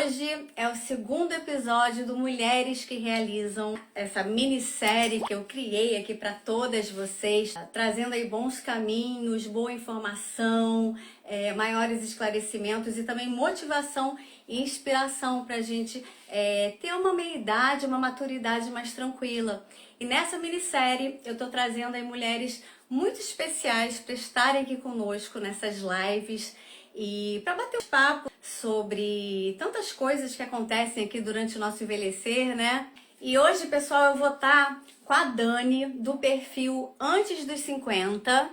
Hoje é o segundo episódio do Mulheres que Realizam, essa minissérie que eu criei aqui para todas vocês, trazendo aí bons caminhos, boa informação, maiores esclarecimentos e também motivação e inspiração para a gente ter uma meia-idade, uma maturidade mais tranquila. E nessa minissérie eu estou trazendo aí mulheres muito especiais para estarem aqui conosco nessas lives e para bater um papo sobre tantas coisas que acontecem aqui durante o nosso envelhecer, né? E hoje, pessoal, eu vou estar com a Dani, do perfil Antes dos 50.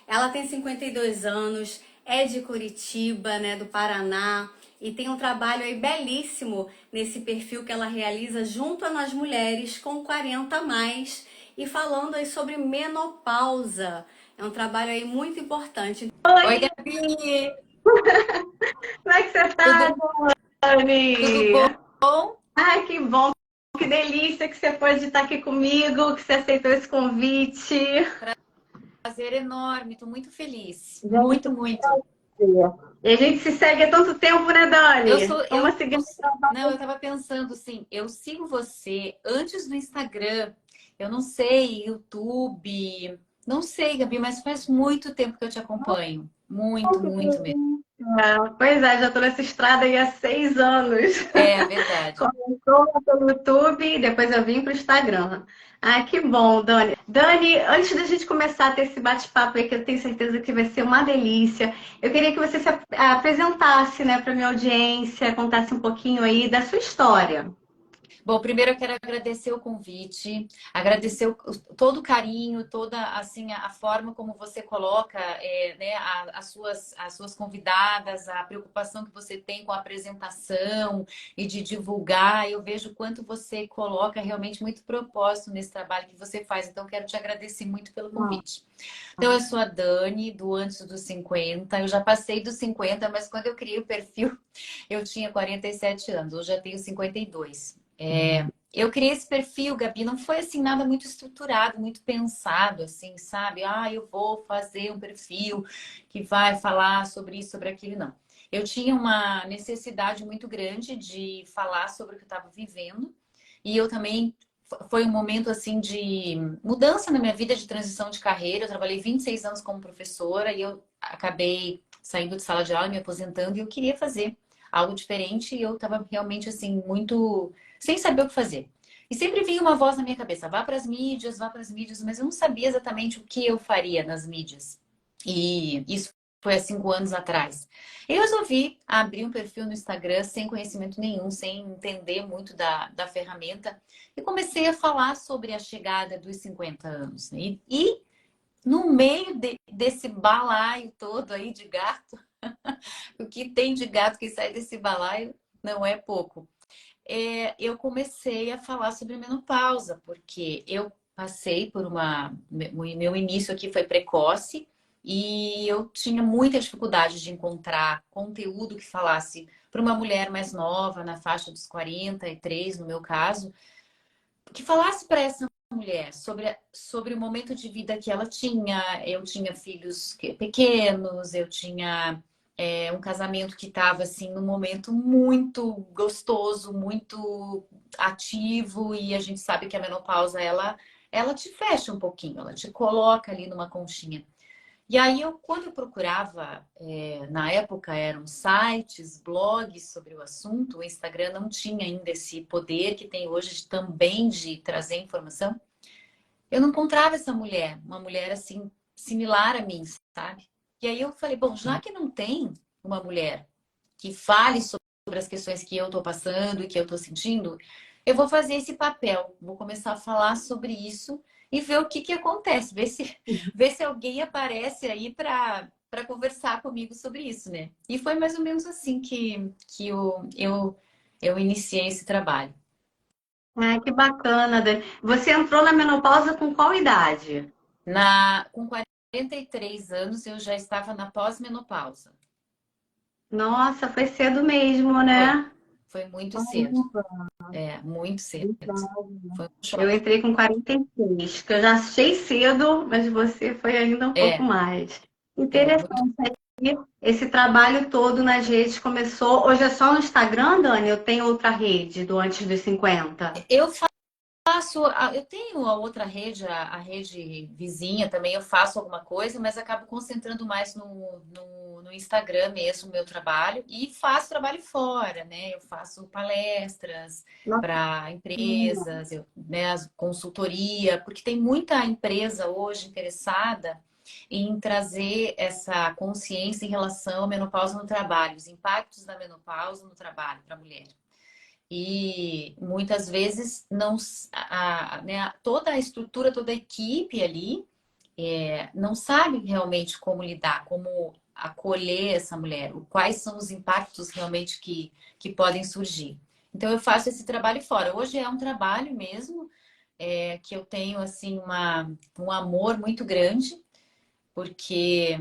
Ela tem 52 anos, é de Curitiba, né, do Paraná, e tem um trabalho aí belíssimo nesse perfil que ela realiza junto a nós mulheres com 40 a mais e falando aí sobre menopausa. É um trabalho aí muito importante. Oi, Gabi! Como é que você tá, Tudo, tudo Dani? bom? Ai, que bom, que delícia que você pôde estar aqui comigo, que você aceitou esse convite. Prazer enorme, estou muito feliz. Gente, Muito, muito. e a gente se segue há tanto tempo, né, Eu Dani? sou, Vamos seguir. não, eu estava pensando assim, eu sigo você antes do Instagram, eu não sei, YouTube, não sei, Gabi, mas faz muito tempo que eu te acompanho. Muito, muito mesmo. Pois é, já estou nessa estrada aí há 6 anos. É verdade. Começou pelo YouTube, depois eu vim para o Instagram. Ah, que bom, Dani. Dani, antes da gente começar a ter esse bate-papo aí, que eu tenho certeza que vai ser uma delícia, eu queria que você se apresentasse, né, para minha audiência, contasse um pouquinho aí da sua história. Bom, primeiro eu quero agradecer o convite, agradecer todo o carinho, toda assim a forma como você coloca, né, as suas convidadas, a preocupação que você tem com a apresentação e de divulgar. Eu vejo quanto você coloca realmente muito propósito nesse trabalho que você faz. Então, quero te agradecer muito pelo convite. Então, eu sou a Dani, do Antes dos 50. Eu já passei dos 50, mas quando eu criei o perfil, eu tinha 47 anos. Hoje eu já tenho 52. Eu criei esse perfil, Gabi, não foi assim nada muito estruturado, muito pensado, assim, sabe? Ah, eu vou fazer um perfil que vai falar sobre isso, sobre aquilo, não. Eu tinha uma necessidade muito grande de falar sobre o que eu estava vivendo e eu também foi um momento assim de mudança na minha vida, de transição de carreira. Eu trabalhei 26 anos como professora e eu acabei saindo de sala de aula, me aposentando e eu queria fazer algo diferente e eu estava realmente assim muito sem saber o que fazer. E sempre vinha uma voz na minha cabeça, vá para as mídias, mas eu não sabia exatamente o que eu faria nas mídias. E isso foi há 5 anos atrás. Eu resolvi abrir um perfil no Instagram sem conhecimento nenhum, sem entender muito da ferramenta. E comecei a falar sobre a chegada dos 50 anos. E no meio desse balaio todo aí de gato, o que tem de gato que sai desse balaio não é pouco. Eu comecei a falar sobre menopausa, porque eu passei por meu início aqui foi precoce e eu tinha muita dificuldade de encontrar conteúdo que falasse para uma mulher mais nova, na faixa dos 43, no meu caso, que falasse para essa mulher sobre o momento de vida que ela tinha. Eu tinha filhos pequenos, eu tinha um casamento que estava assim num momento muito gostoso, muito ativo, e a gente sabe que a menopausa ela te fecha um pouquinho, ela te coloca ali numa conchinha. E aí, quando eu procurava, na época eram sites, blogs sobre o assunto, o Instagram não tinha ainda esse poder que tem hoje também de trazer informação. Eu não encontrava essa mulher, uma mulher assim, similar a mim, sabe? E aí eu falei, bom, já que não tem uma mulher que fale sobre as questões que eu estou passando e que eu estou sentindo, eu vou fazer esse papel, vou começar a falar sobre isso e ver o que acontece, ver se alguém aparece aí para conversar comigo sobre isso, né? E foi mais ou menos assim que eu iniciei esse trabalho. Ai, que bacana, Dani. Você entrou na menopausa com qual idade? Com 43 anos, eu já estava na pós-menopausa. Nossa, foi cedo mesmo, Foi, né? foi muito cedo. Muito cedo. Foi um Eu choque. entrei com 46, que eu já achei cedo, mas você foi ainda um pouco É, mais. muito. Interessante. esse trabalho todo nas redes começou. Hoje é só no Instagram, Dani? Eu tenho outra rede do Antes dos 50. Eu eu tenho a outra rede, a rede vizinha também, eu faço alguma coisa, mas acabo concentrando mais no Instagram mesmo, o meu trabalho, e faço trabalho fora, né? Eu faço palestras para empresas, né, consultoria, porque tem muita empresa hoje interessada em trazer essa consciência em relação à menopausa no trabalho, os impactos da menopausa no trabalho para a mulher. E muitas vezes não, né, toda a estrutura, toda a equipe ali não sabe realmente como lidar, como acolher essa mulher, quais são os impactos realmente que podem surgir. Então eu faço esse trabalho fora. Hoje é um trabalho mesmo que eu tenho assim um amor muito grande, porque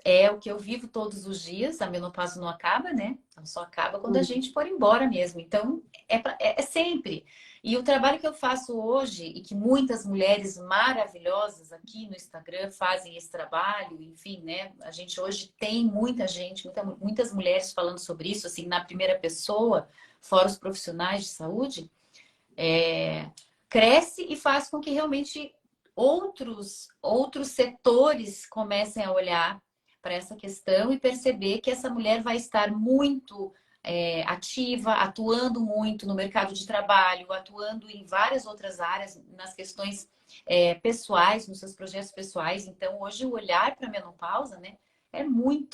é o que eu vivo todos os dias, a menopausa não acaba, né? Ela só acaba quando a gente for embora mesmo. Então, é sempre. E o trabalho que eu faço hoje, e que muitas mulheres maravilhosas aqui no Instagram fazem esse trabalho, enfim, né? A gente hoje tem muita gente, muitas mulheres falando sobre isso, assim, na primeira pessoa, fora os profissionais de saúde, cresce e faz com que realmente outros setores comecem a olhar para essa questão e perceber que essa mulher vai estar muito ativa, atuando muito no mercado de trabalho, atuando em várias outras áreas, nas questões pessoais, nos seus projetos pessoais. Então, hoje, o olhar para a menopausa, né,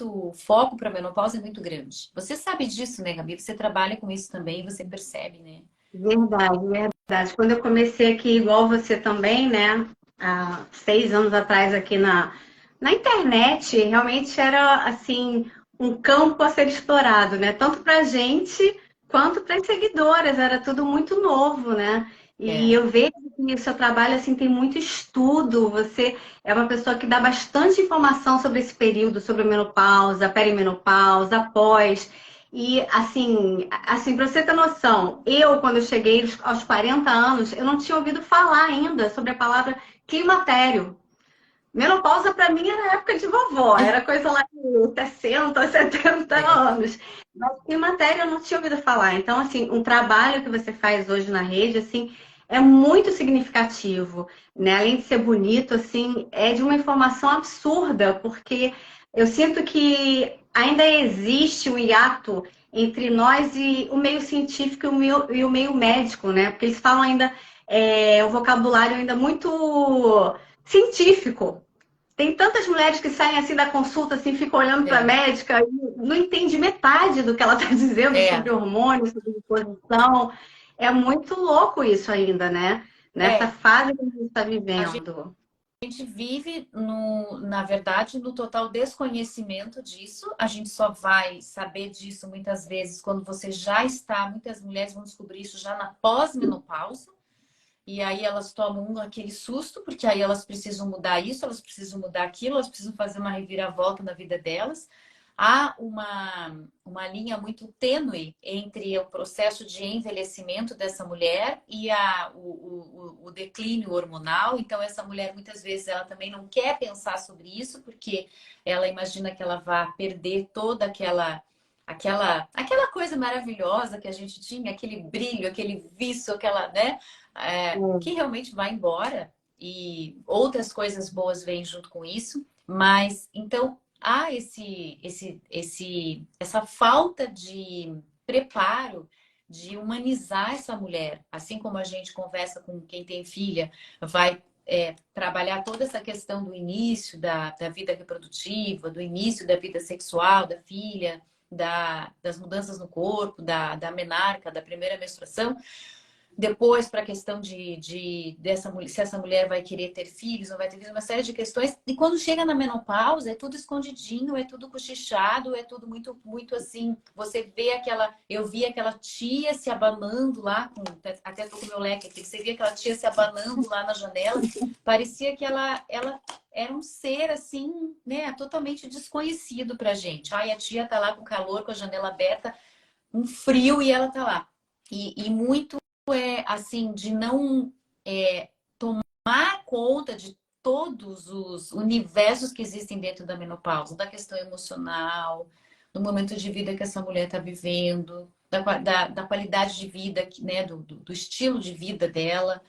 o foco para a menopausa é muito grande. Você sabe disso, né, Gabi? Você trabalha com isso também, você percebe, né? Verdade, verdade. Quando eu comecei aqui, igual você também, né? Há 6 anos atrás aqui na internet, realmente era assim um campo a ser explorado, né? Tanto para a gente quanto para as seguidoras, era tudo muito novo, né? E É, eu vejo que o seu trabalho assim tem muito estudo. Você é uma pessoa que dá bastante informação sobre esse período, sobre a menopausa, perimenopausa, pós. E assim, para você ter noção, eu, quando eu cheguei aos 40 anos, eu não tinha ouvido falar ainda sobre a palavra climatério. Menopausa, para mim, era época de vovó, era coisa lá de 60, 70 é. anos. Mas climatério eu não tinha ouvido falar. Então, assim, um trabalho que você faz hoje na rede, assim, é muito significativo, né? Além de ser bonito, assim, é de uma informação absurda, porque eu sinto que ainda existe um hiato entre nós e o meio científico e o meio médico, né? Porque eles falam ainda o vocabulário ainda muito científico. Tem tantas mulheres que saem assim da consulta, assim, ficam olhando para a É, médica e não entende metade do que ela está dizendo é, sobre hormônios, sobre disposição. É muito louco isso ainda, né? Nessa é. fase que a gente está A vivendo. gente vive, na verdade, no total desconhecimento disso. A gente só vai saber disso muitas vezes quando você já está. Muitas mulheres vão descobrir isso já na pós-menopausa. E aí elas tomam aquele susto, porque aí elas precisam mudar isso, elas precisam mudar aquilo, elas precisam fazer uma reviravolta na vida delas. Há uma linha muito tênue entre o processo de envelhecimento dessa mulher e o declínio hormonal. Então, essa mulher, muitas vezes, ela também não quer pensar sobre isso, porque ela imagina que ela vai perder toda aquela coisa maravilhosa que a gente tinha, aquele brilho, aquele viço, aquela, né? Que realmente vai embora e outras coisas boas vêm junto com isso. Mas, então, há essa falta de preparo de humanizar essa mulher. Assim como a gente conversa com quem tem filha, vai trabalhar toda essa questão do início da vida reprodutiva, do início da vida sexual da filha, das mudanças no corpo, da menarca, da primeira menstruação. Depois, para a questão dessa mulher, se essa mulher vai querer ter filhos, não vai ter filhos, uma série de questões. E quando chega na menopausa, é tudo escondidinho, é tudo cochichado, é tudo muito, muito assim. Você vê eu vi aquela tia se abanando lá, até tô com o meu leque aqui, você via aquela tia se abanando lá na janela, parecia que ela era um ser assim, né, totalmente desconhecido pra gente. Ai, a tia tá lá com calor, com a janela aberta, um frio e ela tá lá. E muito assim, de não tomar conta todos os universos que existem dentro da menopausa, da questão emocional, do momento de vida que essa mulher está vivendo, da qualidade de vida, né, do estilo de vida dela.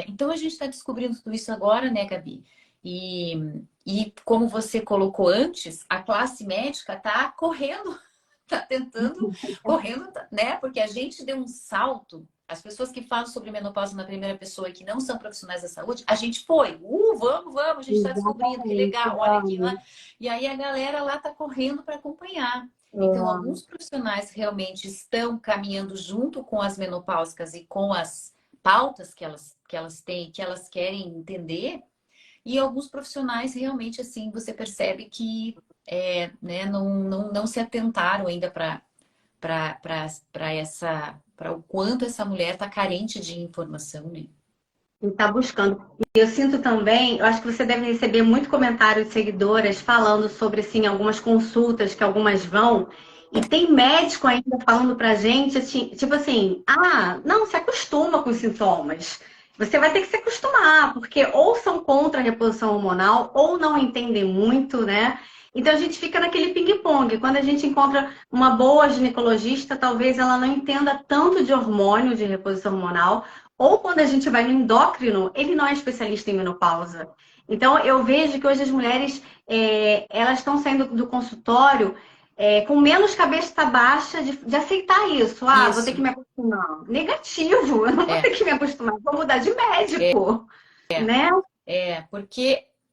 Então a gente está descobrindo tudo isso agora, né, Gabi? E como você colocou antes, a classe médica está correndo, está tentando, correndo, né? Porque a gente deu um salto. As pessoas que falam sobre menopausa na primeira pessoa e que não são profissionais da saúde, a gente foi, vamos, a gente está descobrindo, que legal, olha aqui, né? E aí a galera lá está correndo para acompanhar. Então, alguns profissionais realmente estão caminhando junto com as menopáusicas e com as pautas que elas têm, que elas querem entender, e alguns profissionais realmente, assim, você percebe que né, não se atentaram ainda para o quanto essa mulher está carente de informação, né? E está buscando. E eu sinto também, eu acho que você deve receber muito comentário de seguidoras falando sobre, assim, algumas consultas que algumas vão, e tem médico ainda falando pra gente, assim, tipo assim, não, se acostuma com os sintomas. Você vai ter que se acostumar, porque ou são contra a reposição hormonal, ou não entendem muito, né? Então a gente fica naquele ping-pong. Quando a gente encontra uma boa ginecologista, talvez ela não entenda tanto de hormônio, de reposição hormonal, ou quando a gente vai no endócrino, ele não é especialista em menopausa. Então, eu vejo que hoje as mulheres, elas estão saindo do consultório com menos cabeça baixa de aceitar isso. Vou ter que Isso, me acostumar. Negativo, eu não vou ter que me acostumar, vou mudar de médico, né?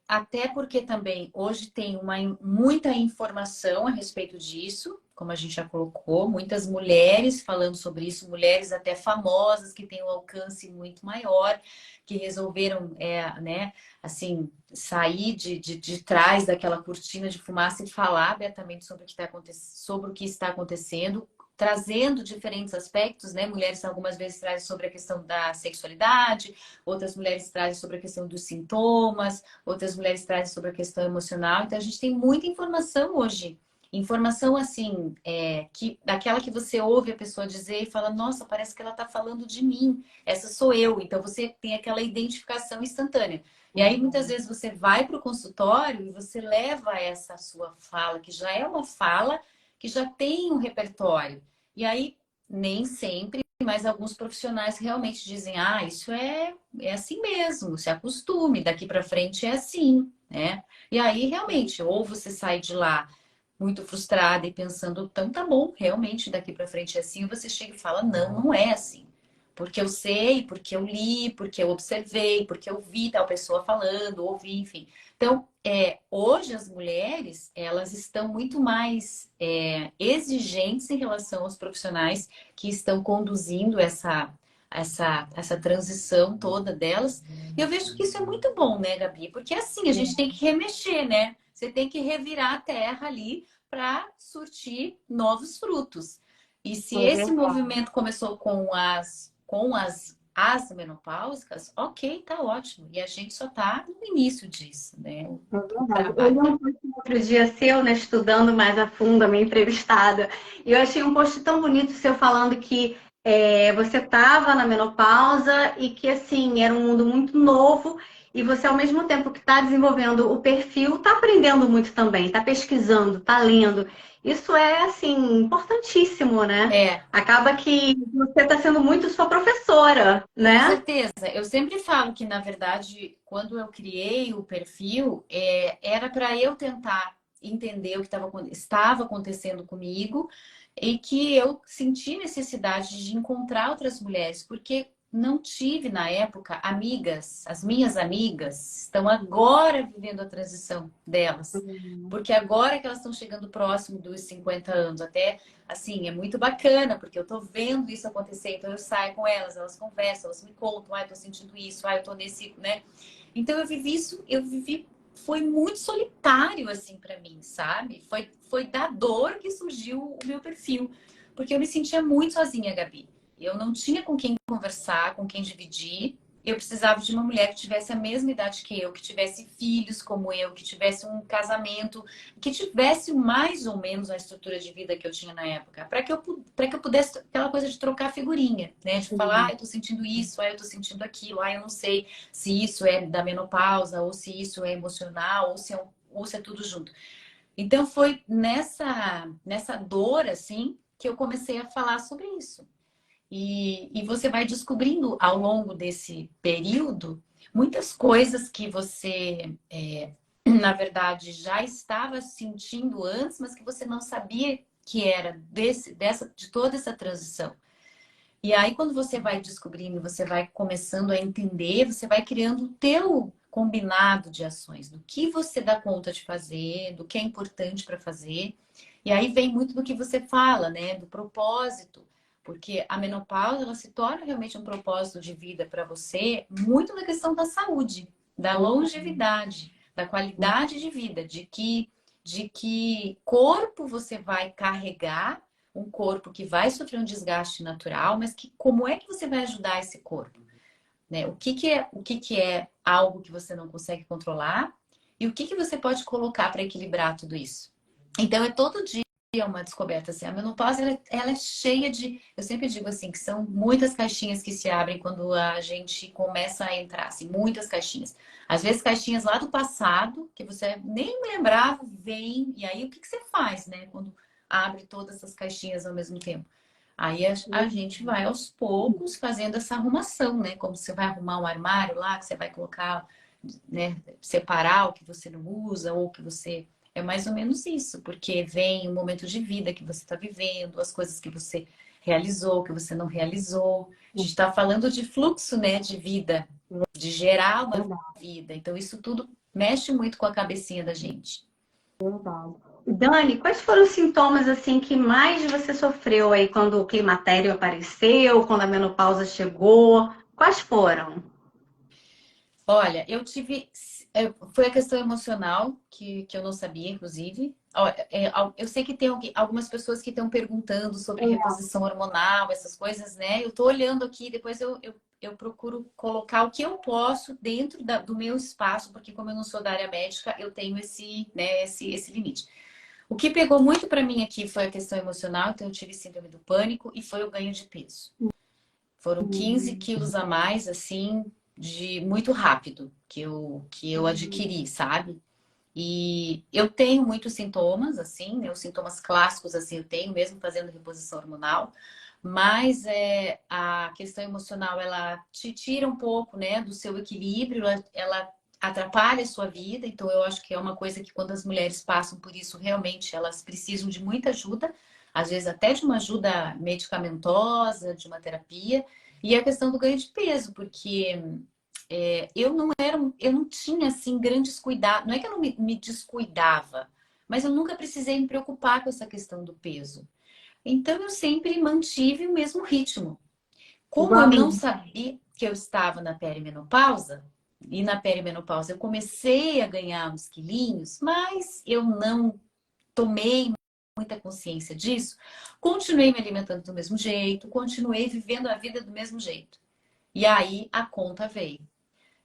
Até porque também hoje tem muita informação a respeito disso, como a gente já colocou, muitas mulheres falando sobre isso, mulheres até famosas que têm um alcance muito maior, que resolveram, né, assim, sair de trás daquela cortina de fumaça e falar abertamente sobre o que está acontecendo, trazendo diferentes aspectos, né? Mulheres algumas vezes trazem sobre a questão da sexualidade, outras mulheres trazem sobre a questão dos sintomas, outras mulheres trazem sobre a questão emocional. Então, a gente tem muita informação hoje. Informação, assim, daquela que você ouve a pessoa dizer e fala, nossa, parece que ela está falando de mim. Essa sou eu. Então, você tem aquela identificação instantânea. E aí, muitas vezes, você vai para o consultório e você leva essa sua fala, que já é uma fala que já tem um repertório. E aí, nem sempre, mas alguns profissionais realmente dizem, isso é assim mesmo, se acostume, daqui para frente é assim, né? E aí, realmente, ou você sai de lá muito frustrada e pensando, então tá bom, realmente daqui para frente é assim, ou você chega e fala, não é assim. Porque eu sei, porque eu li, porque eu observei, porque eu vi tal pessoa falando, ouvi, enfim. Então, hoje as mulheres, elas estão muito mais exigentes em relação aos profissionais que estão conduzindo essa transição toda delas. E eu vejo que isso é muito bom, né, Gabi? Porque assim, a gente tem que remexer, né? Você tem que revirar a terra ali para surtir novos frutos. E se esse movimento começou com as menopáusicas, ok, tá ótimo. E a gente só tá no início disso, né? É verdade. Eu li um post outro dia seu, né, estudando mais a fundo a minha entrevistada, e eu achei um post tão bonito seu falando que você estava na menopausa e que, assim, era um mundo muito novo e você, ao mesmo tempo que está desenvolvendo o perfil, está aprendendo muito também, está pesquisando, está lendo. Isso é, assim, importantíssimo, né? Acaba que você está sendo muito sua professora, Com né? certeza. Eu sempre falo que, na verdade, quando eu criei o perfil, era para eu tentar entender o que estava acontecendo comigo e que eu senti necessidade de encontrar outras mulheres, porque não tive, na época, amigas. As minhas amigas estão agora vivendo a transição delas. Porque agora que elas estão chegando próximo dos 50 anos, até assim, é muito bacana, porque eu tô vendo isso acontecer, então eu saio com elas, elas conversam, elas me contam, eu tô sentindo isso, eu tô nesse, né? Então eu vivi isso, foi muito solitário, assim, para mim, sabe? Foi da dor que surgiu o meu perfil, porque eu me sentia muito sozinha, Gabi. Eu não tinha com quem conversar, com quem dividir, eu precisava de uma mulher que tivesse a mesma idade que eu, que tivesse filhos como eu, que tivesse um casamento, que tivesse mais ou menos a estrutura de vida que eu tinha na época, para que eu pudesse, aquela coisa de trocar figurinha, né? De falar, eu tô sentindo isso, eu tô sentindo aquilo, eu não sei se isso é da menopausa, ou se isso é emocional, ou se é tudo junto. Então foi nessa dor, assim, que eu comecei a falar sobre isso. E você vai descobrindo ao longo desse período muitas coisas que você, na verdade, já estava sentindo antes, mas que você não sabia que era de toda essa transição. E aí, quando você vai descobrindo, você vai começando a entender, você vai criando o teu combinado de ações, do que você dá conta de fazer, do que é importante para fazer. E aí vem muito do que você fala, né? Do propósito. Porque a menopausa, ela se torna realmente um propósito de vida para você, muito na questão da saúde, da longevidade, da qualidade de vida, de que corpo você vai carregar, um corpo que vai sofrer um desgaste natural, mas que como é que você vai ajudar esse corpo, né? O que é algo que você não consegue controlar e o que você pode colocar para equilibrar tudo isso. Então é todo dia uma descoberta assim. A menopausa ela é cheia de, eu sempre digo assim, que são muitas caixinhas que se abrem quando a gente começa a entrar, assim, muitas caixinhas. Às vezes caixinhas lá do passado que você nem lembrava, vem e aí o que você faz, né? Quando abre todas essas caixinhas ao mesmo tempo. Aí a gente vai aos poucos fazendo essa arrumação, né? Como você vai arrumar um armário lá, que você vai colocar, né? Separar o que você não usa ou o que você. É mais ou menos isso, porque vem o momento de vida que você está vivendo, as coisas que você realizou, que você não realizou. A gente está falando de fluxo, né? De vida, de gerar uma vida. Então, isso tudo mexe muito com a cabecinha da gente. Dani, quais foram os sintomas assim que mais você sofreu aí quando o climatério apareceu, quando a menopausa chegou? Quais foram? Olha, eu tive. Foi a questão emocional que eu não sabia, inclusive. Eu sei que tem algumas pessoas que estão perguntando sobre reposição hormonal, essas coisas, né? Eu tô olhando aqui, depois eu procuro colocar o que eu posso dentro do meu espaço, porque como eu não sou da área médica, eu tenho esse limite. O que pegou muito para mim aqui foi a questão emocional, então eu tive síndrome do pânico e foi o ganho de peso. Foram 15 quilos a mais, assim, de muito rápido que eu adquiri, sabe? E eu tenho muitos sintomas, assim, né? Os sintomas clássicos, assim, eu tenho mesmo fazendo reposição hormonal, mas a questão emocional, ela te tira um pouco, né, do seu equilíbrio, ela atrapalha a sua vida, então eu acho que é uma coisa que quando as mulheres passam por isso, realmente elas precisam de muita ajuda, às vezes até de uma ajuda medicamentosa, de uma terapia, e a questão do ganho de peso, porque eu não tinha assim grandes cuidados. Não é que eu não me descuidava, mas eu nunca precisei me preocupar com essa questão do peso. Então eu sempre mantive o mesmo ritmo. Como Igual eu a não mim. sabia que eu estava na perimenopausa, e na perimenopausa eu comecei a ganhar uns quilinhos, mas eu não tomei muita consciência disso, continuei me alimentando do mesmo jeito, continuei vivendo a vida do mesmo jeito. E aí a conta veio.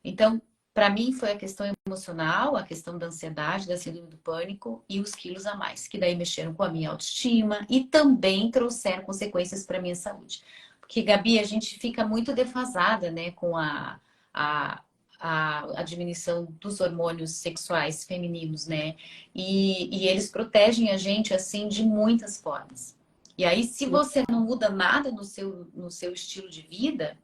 Então, para mim foi a questão emocional, a questão da ansiedade, da síndrome do pânico e os quilos a mais, que daí mexeram com a minha autoestima e também trouxeram consequências para a minha saúde. Porque, Gabi, a gente fica muito defasada, né, com a, a diminuição dos hormônios sexuais femininos, né? E eles protegem a gente, assim, de muitas formas. E aí, se você não muda nada no seu estilo de vida,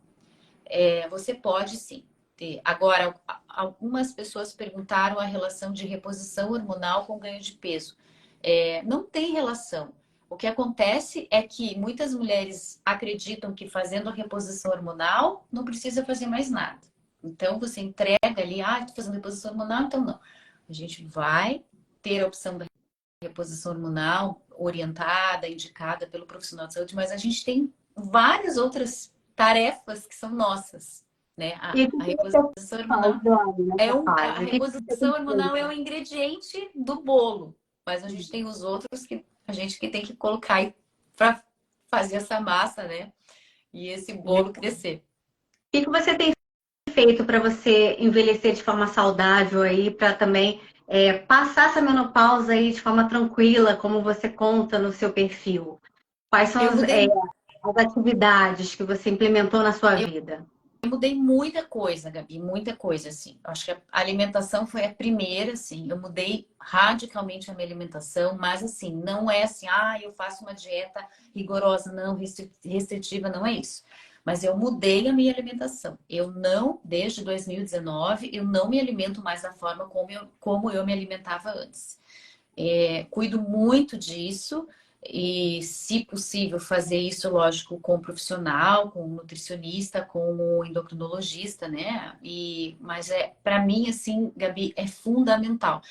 você pode sim ter. Agora, algumas pessoas perguntaram a relação de reposição hormonal com ganho de peso. Não tem relação. O que acontece é que muitas mulheres acreditam que fazendo a reposição hormonal não precisa fazer mais nada. Então, você entrega ali, estou fazendo reposição hormonal, então não. A gente vai ter a opção da reposição hormonal orientada, indicada pelo profissional de saúde, mas a gente tem várias outras tarefas que são nossas, né? E o A que você reposição faz, hormonal Dani, é nessa a fase? O que você tem reposição hormonal é o feito? ingrediente do bolo, mas a gente tem os outros que a gente que tem que colocar aí para fazer essa massa, né? E esse bolo crescer. O que você tem feito para você envelhecer de forma saudável aí, para também passar essa menopausa aí de forma tranquila, como você conta no seu perfil? Quais são Eu mudei, as atividades que você implementou na sua eu vida? Eu mudei muita coisa, Gabi, muita coisa, assim. Acho que a alimentação foi a primeira, assim. Eu mudei radicalmente a minha alimentação, mas, assim, não é assim, eu faço uma dieta rigorosa, não, restritiva, não é isso. Mas eu mudei a minha alimentação. Eu não, desde 2019, eu não me alimento mais da forma como eu me alimentava antes. Cuido muito disso e, se possível, fazer isso, lógico, com um profissional, com um nutricionista, com um endocrinologista, né? Mas para mim, assim, Gabi, é fundamental.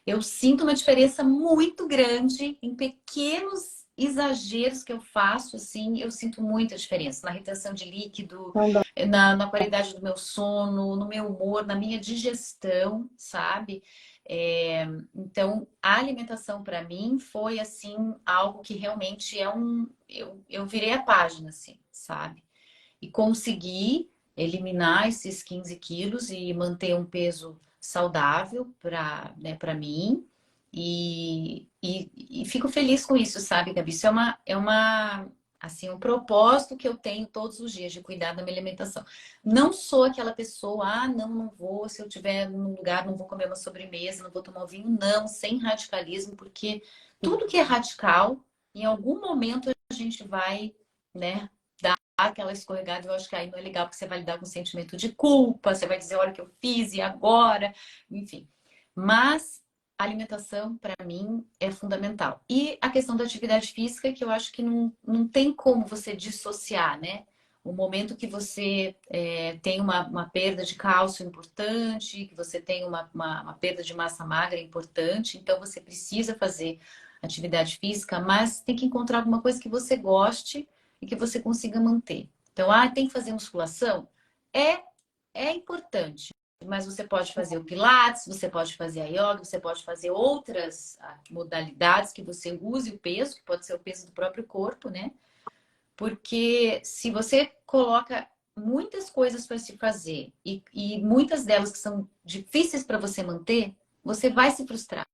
Eu sinto uma diferença muito grande em pequenos exageros que eu faço, assim, eu sinto muita diferença na retenção de líquido, na qualidade do meu sono, no meu humor, na minha digestão, sabe? Então, a alimentação para mim foi assim algo que realmente eu virei a página, assim, sabe? E consegui eliminar esses 15 quilos e manter um peso saudável para mim. E fico feliz com isso, sabe, Gabi? Isso assim, um propósito que eu tenho todos os dias de cuidar da minha alimentação. Não sou aquela pessoa, não vou, se eu estiver num lugar, não vou comer uma sobremesa, não vou tomar um vinho, não, sem radicalismo, porque tudo que é radical, em algum momento a gente vai, né, dar aquela escorregada. Eu acho que aí não é legal, porque você vai lidar com o sentimento de culpa, você vai dizer, olha o que eu fiz e agora, enfim. Mas a alimentação, para mim, é fundamental. E a questão da atividade física, que eu acho que não tem como você dissociar, né? O momento que você tem uma perda de cálcio importante, que você tem uma perda de massa magra importante, então você precisa fazer atividade física, mas tem que encontrar alguma coisa que você goste e que você consiga manter. Então, tem que fazer musculação? É, é importante. Mas você pode fazer o Pilates, você pode fazer a yoga, você pode fazer outras modalidades que você use o peso, que pode ser o peso do próprio corpo, né? Porque se você coloca muitas coisas para se fazer e muitas delas que são difíceis para você manter, você vai se frustrar.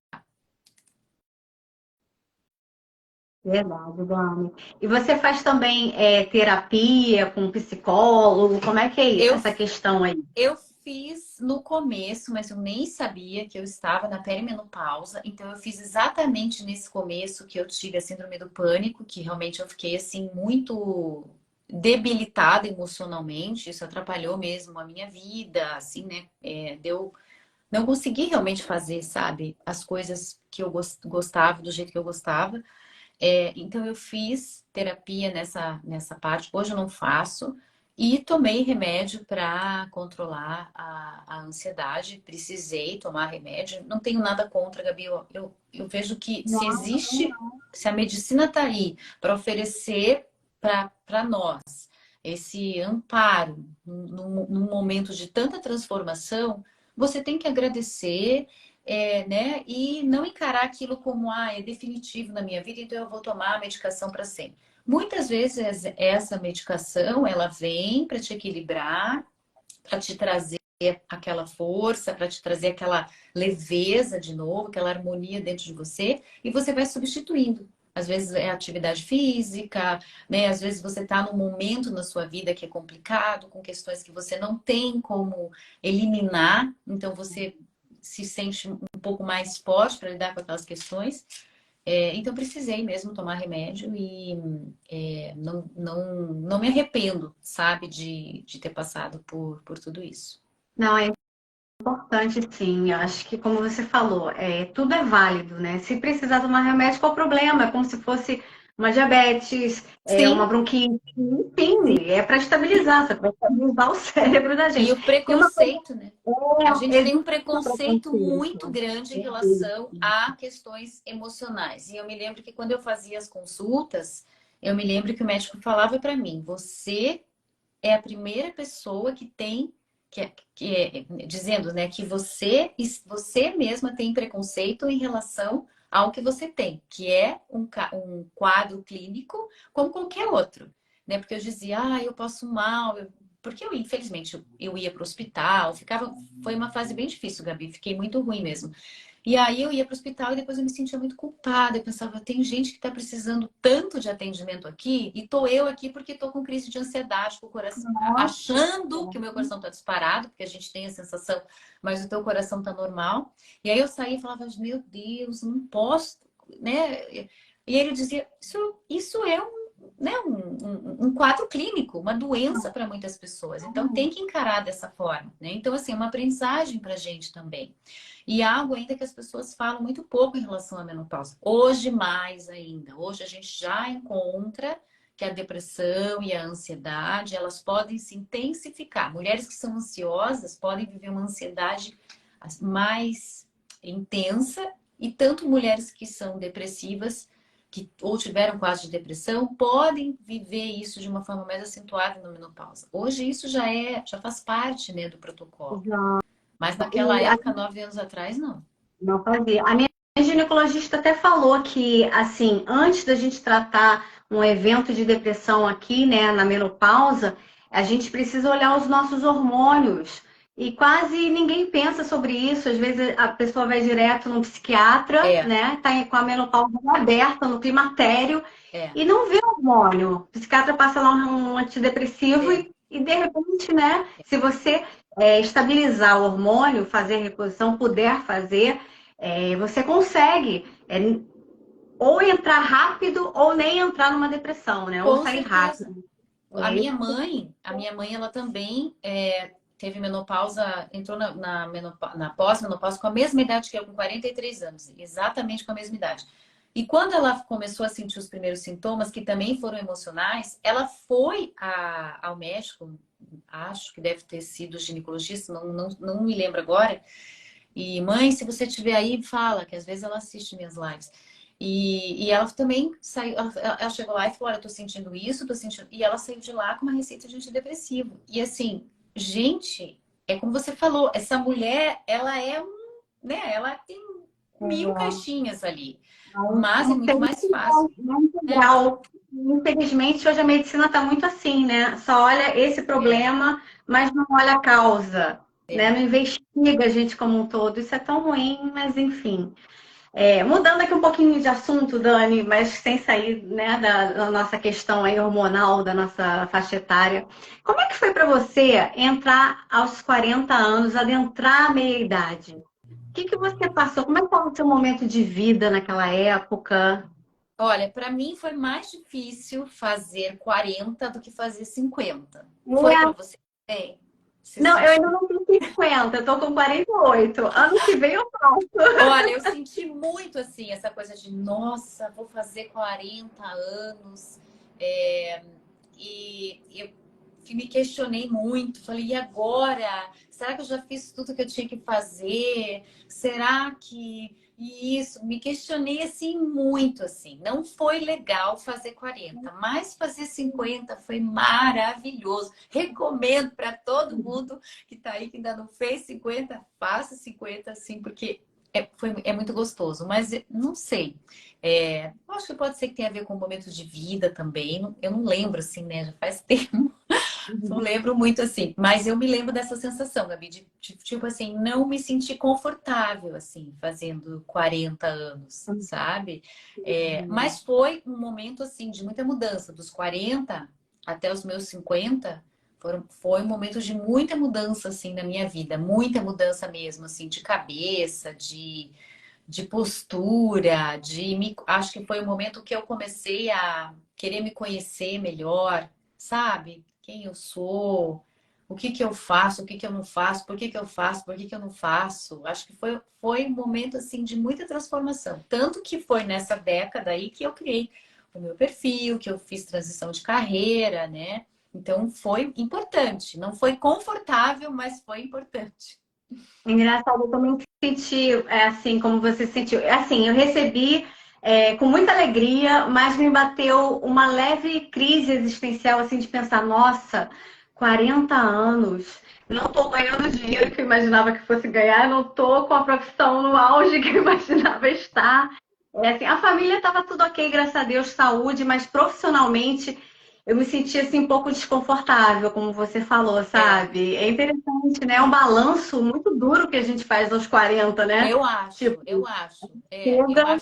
Verdade, Dani. E você faz também terapia com psicólogo? Como é que é Eu essa questão aí? Eu fiz no começo, mas eu nem sabia que eu estava na perimenopausa. Então, eu fiz exatamente nesse começo que eu tive a síndrome do pânico, que realmente eu fiquei, assim, muito debilitada emocionalmente. Isso atrapalhou mesmo a minha vida, assim, né? Não consegui realmente fazer, sabe, as coisas que eu gostava, do jeito que eu gostava. Então eu fiz terapia nessa parte, hoje eu não faço, e tomei remédio para controlar a ansiedade. Precisei tomar remédio. Não tenho nada contra, Gabi. Eu vejo que se a medicina está aí para oferecer para nós esse amparo num momento de tanta transformação, você tem que agradecer, né? E não encarar aquilo como, é definitivo na minha vida, então eu vou tomar a medicação para sempre. Muitas vezes essa medicação, ela vem para te equilibrar, para te trazer aquela força, para te trazer aquela leveza de novo, aquela harmonia dentro de você, e você vai substituindo. Às vezes é atividade física, né? Às vezes você está num momento na sua vida que é complicado, com questões que você não tem como eliminar, então você se sente um pouco mais forte para lidar com aquelas questões. Então precisei mesmo tomar remédio e não me arrependo, sabe, de ter passado por tudo isso. Não, é importante, sim. Eu acho que, como você falou, tudo é válido, né? Se precisar tomar remédio, qual o problema? É como se fosse uma diabetes, uma Sim, bronquite, enfim, é para estabilizar, para estabilizar o cérebro da e gente. o E uma coisa, preconceito, né? A gente tem um existe um preconceito muito preconceito. grande em relação a questões emocionais. E eu me lembro que quando eu fazia as consultas, eu me lembro que o médico falava para mim: você é a primeira pessoa que tem, dizendo, né, que você mesma tem preconceito em relação ao que você tem, que é um quadro clínico como qualquer outro, né? Porque eu dizia, eu passo mal, porque eu, infelizmente, eu ia para o hospital, foi uma fase bem difícil, Gabi, fiquei muito ruim mesmo. E aí eu ia para o hospital e depois eu me sentia muito culpada. Eu pensava, tem gente que está precisando tanto de atendimento aqui e tô eu aqui porque tô com crise de ansiedade, com o coração, achando que o meu coração está disparado, porque a gente tem a sensação, mas o teu coração tá normal. E aí eu saía e falava, meu Deus, não posso, né? E ele dizia, isso é um quadro clínico, uma doença para muitas pessoas. Então tem que encarar dessa forma, né? Então, assim, é uma aprendizagem para a gente também. E algo ainda que as pessoas falam muito pouco em relação à menopausa. Hoje, mais ainda. Hoje a gente já encontra que a depressão e a ansiedade, elas podem se intensificar. Mulheres que são ansiosas podem viver uma ansiedade mais intensa e tanto mulheres que são depressivas ou tiveram quadro de depressão podem viver isso de uma forma mais acentuada na menopausa. Hoje isso já faz parte, né, do protocolo. Mas naquela época, 9 anos atrás, não. Não fazia. A minha ginecologista até falou que, assim, antes da gente tratar um evento de depressão aqui, né, na menopausa, a gente precisa olhar os nossos hormônios. E quase ninguém pensa sobre isso. Às vezes a pessoa vai direto no psiquiatra, né, tá com a menopausa aberta, no climatério, e não vê o hormônio. O psiquiatra passa lá um antidepressivo e de repente, né, se você estabilizar o hormônio, fazer a reposição, puder fazer, você consegue ou entrar rápido ou nem entrar numa depressão, né? Ou sair rápido. A minha mãe, ela também teve menopausa, entrou na pós-menopausa com a mesma idade que eu, com 43 anos, exatamente com a mesma idade. E quando ela começou a sentir os primeiros sintomas, que também foram emocionais, ela foi ao médico, acho que deve ter sido ginecologista, não me lembro agora. E mãe, se você estiver aí, fala, que às vezes ela assiste minhas lives. E ela também saiu, ela chegou lá e falou, olha, eu tô sentindo isso, tô sentindo... E ela saiu de lá com uma receita de antidepressivo. E assim, gente, é como você falou, essa mulher, ela né, ela tem 1000 caixinhas ali. Mas é muito mais fácil. Infelizmente, hoje a medicina está muito assim, né? Só olha esse problema, mas não olha a causa, né? Não investiga a gente como um todo. Isso é tão ruim, mas enfim. Mudando aqui um pouquinho de assunto, Dani, mas sem sair, né, da nossa questão aí hormonal, da nossa faixa etária. Como é que foi para você entrar aos 40 anos, adentrar a meia-idade? O que você passou? Como é que estava o seu momento de vida naquela época? Olha, para mim foi mais difícil fazer 40 do que fazer 50. Foi para você? Não, eu ainda não tenho 50, eu tô com 48. Ano que vem eu faço. Olha, eu senti muito assim, essa coisa de, nossa, vou fazer 40 anos. E eu me questionei muito. Falei, e agora? Será que eu já fiz tudo que eu tinha que fazer? Será que... Isso, me questionei assim muito assim. Não foi legal fazer 40, mas fazer 50 foi maravilhoso. Recomendo para todo mundo que está aí que ainda não fez 50, faça 50 assim, porque é muito gostoso. Mas não sei. Acho que pode ser que tenha a ver com momentos de vida também. Eu não lembro assim, né? Já faz tempo. Não lembro muito assim, mas eu me lembro dessa sensação, Gabi, de tipo assim, não me sentir confortável, assim, fazendo 40 anos, sabe? Mas foi um momento, assim, de muita mudança. Dos 40 até os meus 50, foi um momento de muita mudança, assim, na minha vida. Muita mudança mesmo, assim, de cabeça, de postura, acho que foi o momento que eu comecei a querer me conhecer melhor, sabe? Quem eu sou, o que que eu faço, o que que eu não faço, por que que eu faço, por que que eu não faço. Acho que foi um momento assim de muita transformação. Tanto que foi nessa década aí que eu criei o meu perfil, que eu fiz transição de carreira, né? Então foi importante. Não foi confortável, mas foi importante. Engraçado, eu também senti assim como você sentiu. Assim, eu recebi com muita alegria, mas me bateu uma leve crise existencial, assim, de pensar, nossa, 40 anos, não estou ganhando o dinheiro que eu imaginava que fosse ganhar, não estou com a profissão no auge que eu imaginava estar. Assim, a família estava tudo ok, graças a Deus, saúde, mas profissionalmente eu me senti assim um pouco desconfortável, como você falou, É, sabe? É interessante, né? É um balanço muito duro que a gente faz aos 40, né? eu acho, Tipo, eu acho. chega,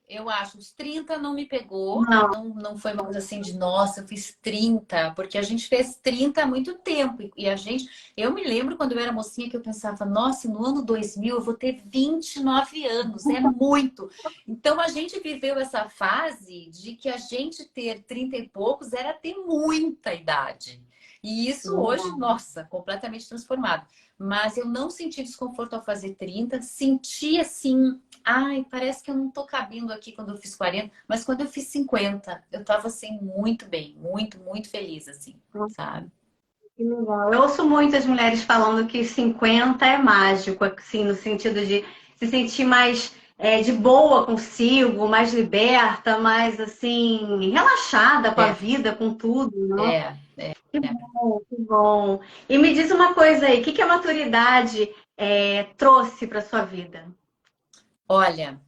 Eu acho. Os 30 não me pegou, não, não foi uma coisa assim de, nossa, eu fiz 30 porque a gente fez 30 há muito tempo. E a gente, eu me lembro quando eu era mocinha que eu pensava, nossa, no ano 2000 eu vou ter 29 anos, é muito. Então a gente viveu essa fase de que a gente ter 30 e poucos era ter muita idade. E isso hoje, nossa, completamente transformado. Mas eu não senti desconforto ao fazer 30, senti assim, ai, parece que eu não tô cabendo aqui quando eu fiz 40, mas quando eu fiz 50, eu tava assim muito bem, muito feliz assim, sabe? que legal. Eu ouço muitas mulheres falando que 50 é mágico, assim, no sentido de se sentir mais de boa consigo, mais liberta, mais assim, relaxada com a É, vida, com tudo, né? é, é. Que bom, que bom. E me diz uma coisa aí, o que que a maturidade trouxe para sua vida? Olha,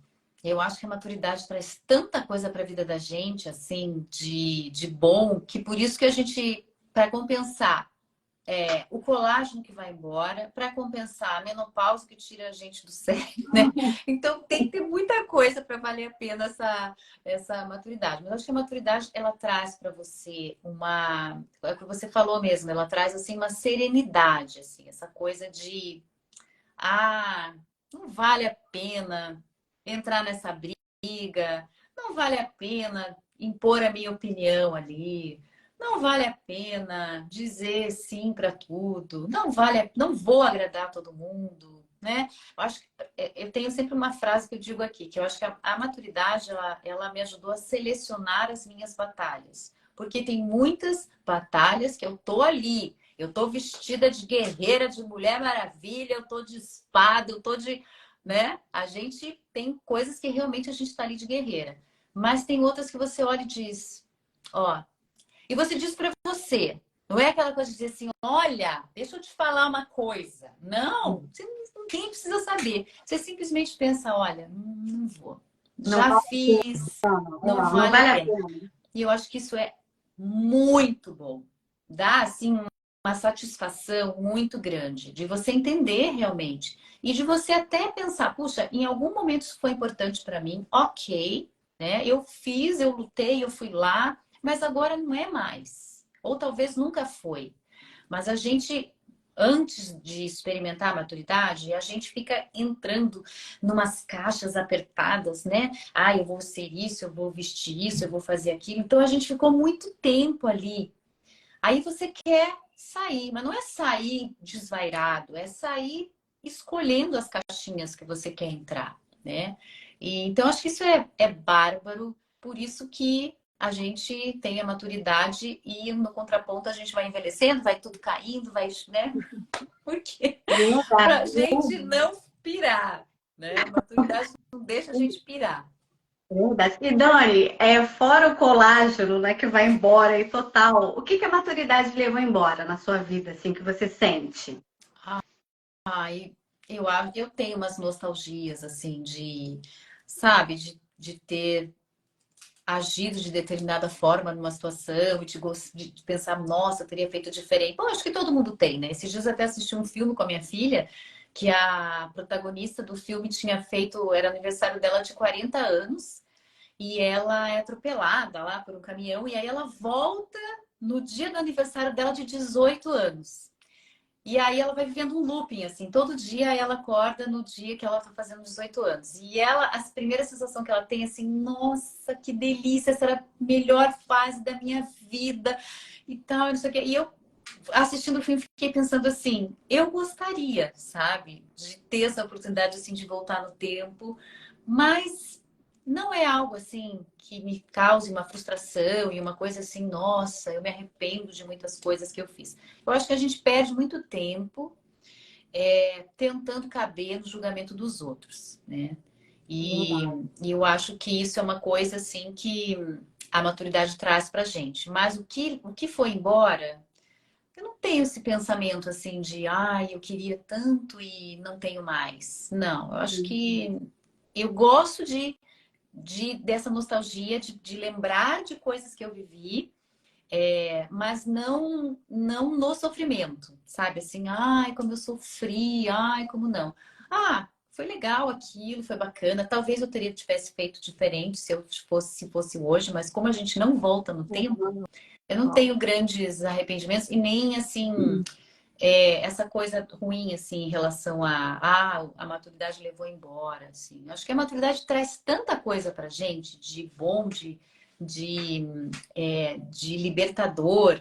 eu acho que a maturidade traz tanta coisa para a vida da gente, assim, de bom, que por isso que a gente, para compensar o colágeno que vai embora, para compensar a menopausa que tira a gente do sério, né? Então tem que ter muita coisa para valer a pena essa maturidade. Mas eu acho que a maturidade ela traz para você uma, é o que você falou mesmo, ela traz assim uma serenidade, assim, essa coisa de não vale a pena entrar nessa briga, não vale a pena impor a minha opinião ali, não vale a pena dizer sim para tudo, não vou agradar todo mundo, né? Eu acho que eu tenho sempre uma frase que eu digo aqui, que eu acho que a maturidade ela me ajudou a selecionar as minhas batalhas, porque tem muitas batalhas que eu tô ali. Eu tô vestida de guerreira, de Mulher Maravilha, eu tô de espada, eu tô de, né? A gente tem coisas que realmente a gente tá ali de guerreira. Mas tem outras que você olha e diz, ó, e você diz pra você, não é aquela coisa de dizer assim, olha, deixa eu te falar uma coisa. Não, ninguém precisa saber. Você simplesmente pensa, olha, não vou. Não Já vale a fiz, não pena, não vale a vale a pena. pena. E eu acho que isso é muito bom. Dá, assim, uma satisfação muito grande de você entender realmente. E de você até pensar, puxa, em algum momento isso foi importante para mim, ok, né? Eu fiz, eu lutei, eu fui lá, mas agora não é mais. Ou talvez nunca foi. Mas a gente, antes de experimentar a maturidade, a gente fica entrando numas caixas apertadas, né? Ah, eu vou ser isso, eu vou vestir isso, eu vou fazer aquilo. Então a gente ficou muito tempo ali. Aí você quer sair, mas não é sair desvairado, é sair escolhendo as caixinhas que você quer entrar, né? Então acho que isso é bárbaro, por isso que a gente tem a maturidade e no contraponto a gente vai envelhecendo, vai tudo caindo, vai, né? Porque pra Verdade, gente não pirar, né? A maturidade não deixa a gente pirar. verdade. E Dani, fora o colágeno, né, que vai embora aí total, o que que a maturidade levou embora na sua vida, assim, que você sente? Ai, eu tenho umas nostalgias, assim, sabe, de ter agido de determinada forma numa situação e de pensar, nossa, eu teria feito diferente. Bom, acho que todo mundo tem, né? Esses dias eu até assisti um filme com a minha filha, que a protagonista do filme tinha feito, era aniversário dela de 40 anos, e ela é atropelada lá por um caminhão, e aí ela volta no dia do aniversário dela de 18 anos. E aí ela vai vivendo um looping, assim, todo dia ela acorda no dia que ela tá fazendo 18 anos. E ela, a primeira sensação que ela tem é assim, nossa, que delícia, essa era a melhor fase da minha vida e tal, não sei o quê. E eu, assistindo o filme, fiquei pensando assim, eu gostaria, sabe, de ter essa oportunidade, assim, de voltar no tempo, mas não é algo, assim, que me cause uma frustração e uma coisa assim, nossa, eu me arrependo de muitas coisas que eu fiz. Eu acho que a gente perde muito tempo tentando caber no julgamento dos outros, né? E, e eu acho que isso é uma coisa assim que a maturidade traz pra gente. Mas o que foi embora, eu não tenho esse pensamento assim de ai, eu queria tanto e não tenho mais. Não, eu acho que eu gosto dessa nostalgia, de lembrar de coisas que eu vivi, Mas não no sofrimento, sabe? Assim, ai, como eu sofri, ai, como não. Ah, foi legal aquilo, foi bacana. Talvez eu tivesse feito diferente se fosse hoje, mas como a gente não volta no tempo, eu não tenho grandes arrependimentos e nem assim essa coisa ruim assim em relação a maturidade levou embora, assim. Acho que a maturidade traz tanta coisa pra gente de bom, de, de libertador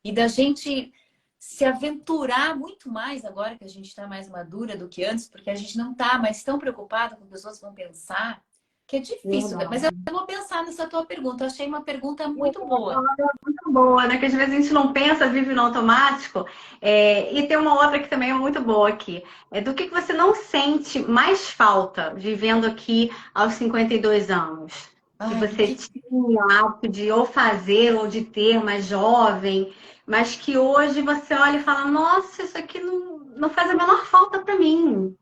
e da gente se aventurar muito mais agora que a gente está mais madura do que antes, porque a gente não está mais tão preocupado com o que os outros vão pensar, que é difícil. Mas eu vou pensar nessa tua pergunta. Eu achei uma pergunta muito boa. Muito boa, né? Que às vezes a gente não pensa, vive no automático. E tem uma outra que também é muito boa aqui. Do que você não sente mais falta vivendo aqui aos 52 anos? Que Ai, você tinha o hábito de ou fazer ou de ter mais jovem, mas que hoje você olha e fala, nossa, isso aqui não faz a menor falta para mim,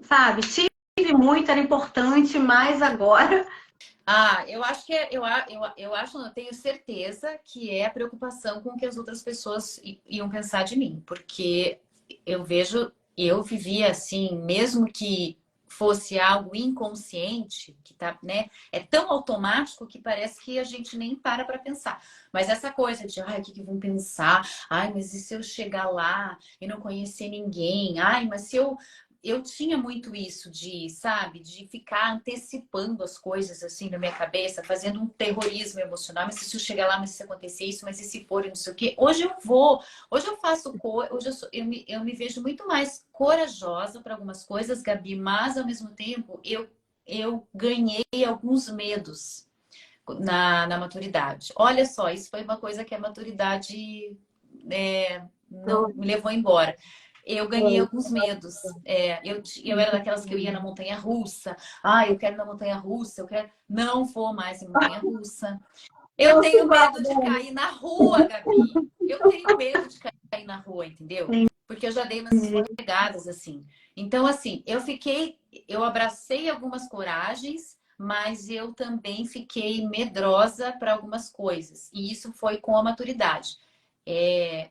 sabe? Tive muito, era importante, mas agora. Eu acho que eu acho, não, eu tenho certeza que é a preocupação com o que as outras pessoas iam pensar de mim, porque eu vejo, eu vivia assim, mesmo que fosse algo inconsciente, que tá, né, é tão automático que parece que a gente nem para pensar. Mas essa coisa de, ai, o que vão pensar? Ai, mas e se eu chegar lá e não conhecer ninguém? Ai, mas se eu tinha muito isso de, sabe, de ficar antecipando as coisas assim na minha cabeça, fazendo um terrorismo emocional. Mas se eu chegar lá, mas se acontecer isso, mas e se for, e não sei o quê. Hoje eu vou, hoje eu faço, hoje eu me vejo muito mais corajosa para algumas coisas, Gabi, mas ao mesmo tempo eu ganhei alguns medos na maturidade. Olha só, isso foi uma coisa que a maturidade não me levou embora. Eu ganhei alguns medos. Eu era daquelas que eu ia na montanha-russa. Ah, eu quero ir na montanha-russa, eu quero. Não vou mais em montanha-russa. Eu tenho medo de cair na rua, Gabi. Eu tenho medo de cair na rua, entendeu? Porque eu já dei umas escorregadas, assim. Então, assim, eu abracei algumas coragens, mas eu também fiquei medrosa para algumas coisas. E isso foi com a maturidade.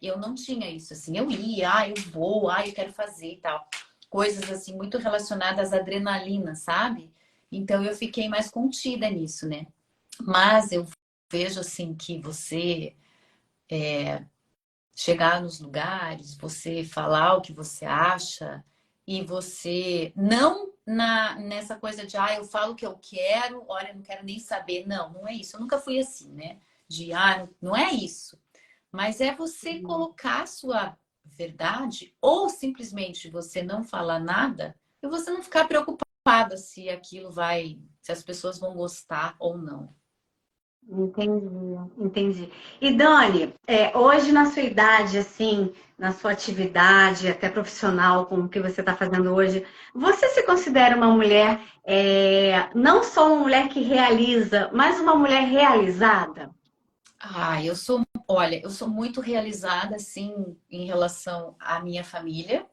Eu não tinha isso, assim. Eu ia, eu vou, eu quero fazer e tal. Coisas, assim, muito relacionadas à adrenalina, sabe? Então, eu fiquei mais contida nisso, né? Mas eu vejo, assim, que você chegar nos lugares, você falar o que você acha e você não nessa coisa de eu falo o que eu quero, olha, eu não quero nem saber. Não, não é isso. Eu nunca fui assim, né? De não é isso. Mas é você colocar a sua verdade ou simplesmente você não falar nada e você não ficar preocupada se se as pessoas vão gostar ou não. Entendi. E Dani, hoje na sua idade, assim, na sua atividade, até profissional, como que você está fazendo hoje, você se considera uma mulher, não só uma mulher que realiza, mas uma mulher realizada? Olha, eu sou muito realizada, assim, em relação à minha família,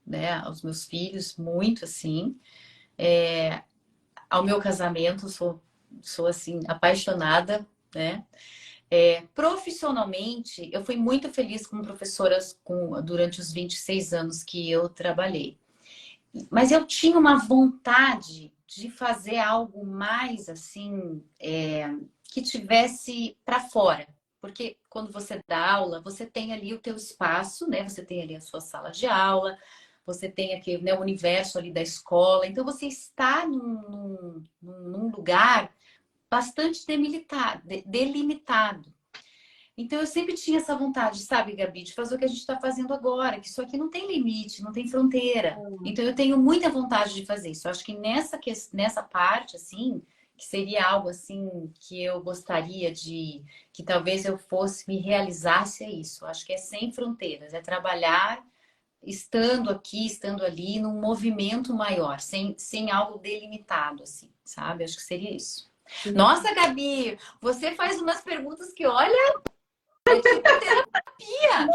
né, aos meus filhos, muito assim. Ao meu casamento, sou assim, apaixonada, né? Profissionalmente, eu fui muito feliz com professoras durante os 26 anos que eu trabalhei. Mas eu tinha uma vontade de fazer algo mais assim, que tivesse para fora. Porque quando você dá aula, você tem ali o teu espaço, né? Você tem ali a sua sala de aula, você tem aqui, né, o universo ali da escola. Então, você está num lugar bastante delimitado. Então, eu sempre tinha essa vontade, sabe, Gabi, de fazer o que a gente está fazendo agora, que isso aqui não tem limite, não tem fronteira. Então, eu tenho muita vontade de fazer isso. Eu acho que nessa parte, assim, que seria algo, assim, que eu gostaria que talvez eu me realizasse, é isso. Eu acho que é sem fronteiras, é trabalhar estando aqui, estando ali, num movimento maior, sem algo delimitado, assim, sabe? Acho que seria isso. Nossa, Gabi, você faz umas perguntas que, olha, é tipo terapia.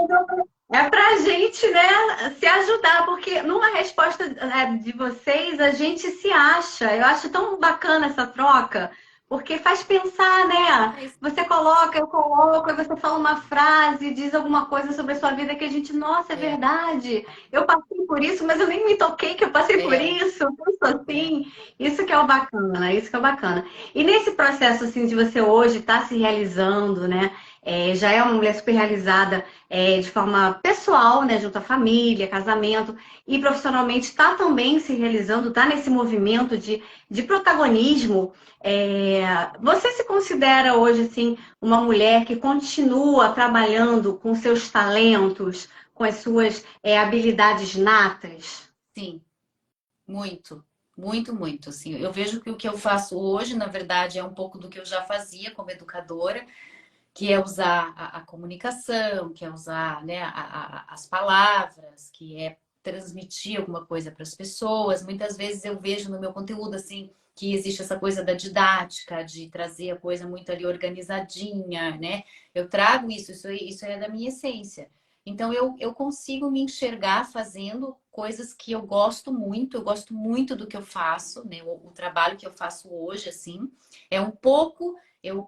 É pra gente, né, se ajudar, porque numa resposta, né, de vocês, a gente se acha. Eu acho tão bacana essa troca, Porque faz pensar, né? Você coloca, eu coloco, aí você fala uma frase, diz alguma coisa sobre a sua vida que a gente, nossa, é É, verdade. Eu passei por isso, mas eu nem me toquei que eu passei por é, isso. Eu penso é. assim. Isso que é o bacana, isso que é o bacana. E nesse processo, assim, de você hoje estar se realizando, né? Já é uma mulher super realizada de forma pessoal, né? Junto à família, casamento, e profissionalmente está também se realizando, está nesse movimento de protagonismo. Você se considera hoje assim uma mulher que continua trabalhando com seus talentos, com as suas habilidades natas? Sim, muito, muito, muito. Assim, eu vejo que o que eu faço hoje, na verdade, é um pouco do que eu já fazia como educadora, que é usar a comunicação, que é usar, né, as palavras, que é transmitir alguma coisa para as pessoas. Muitas vezes eu vejo no meu conteúdo assim que existe essa coisa da didática, de trazer a coisa muito ali organizadinha, né? Eu trago isso é da minha essência. Então eu consigo me enxergar fazendo coisas que eu gosto muito do que eu faço, né? O trabalho que eu faço hoje, assim, é um pouco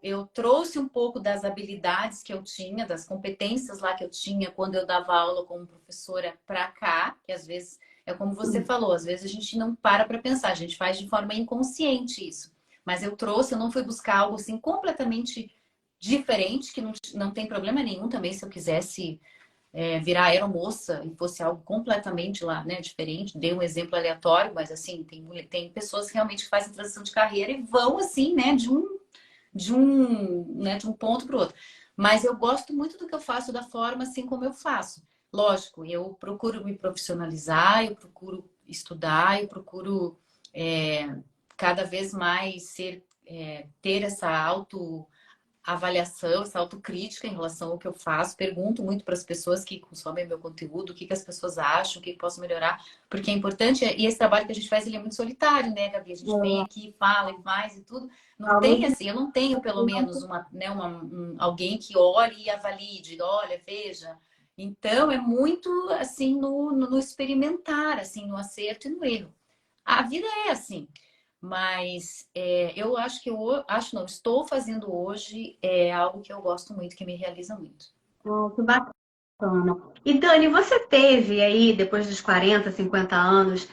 eu trouxe um pouco das habilidades que eu tinha, das competências lá que eu tinha quando eu dava aula como professora para cá, que às vezes é como você falou, às vezes a gente não para pensar, a gente faz de forma inconsciente isso. Mas eu trouxe, eu não fui buscar algo assim completamente diferente, que não tem problema nenhum também se eu quisesse virar aeromoça e fosse algo completamente lá, né, diferente. Dei um exemplo aleatório, mas assim, tem pessoas que realmente fazem transição de carreira e vão assim, né, de um ponto para o outro. Mas eu gosto muito do que eu faço, da forma assim como eu faço. Lógico, eu procuro me profissionalizar, eu procuro estudar, eu procuro cada vez mais ter essa avaliação, essa autocrítica em relação ao que eu faço. Pergunto muito para as pessoas que consomem meu conteúdo, o que as pessoas acham, o que posso melhorar, porque é importante. E esse trabalho que a gente faz, ele é muito solitário, né, Gabi? A gente vem aqui, fala e faz e tudo. Não Ao tem mesmo assim, eu não tenho pelo menos alguém que olhe e avalie, diga, olha, veja. Então, é muito assim no experimentar, assim, no acerto e no erro. A vida é assim. Mas eu acho acho não, estou fazendo hoje algo que eu gosto muito, que me realiza muito. que bacana. E Dani, você teve aí, depois dos 40, 50 anos,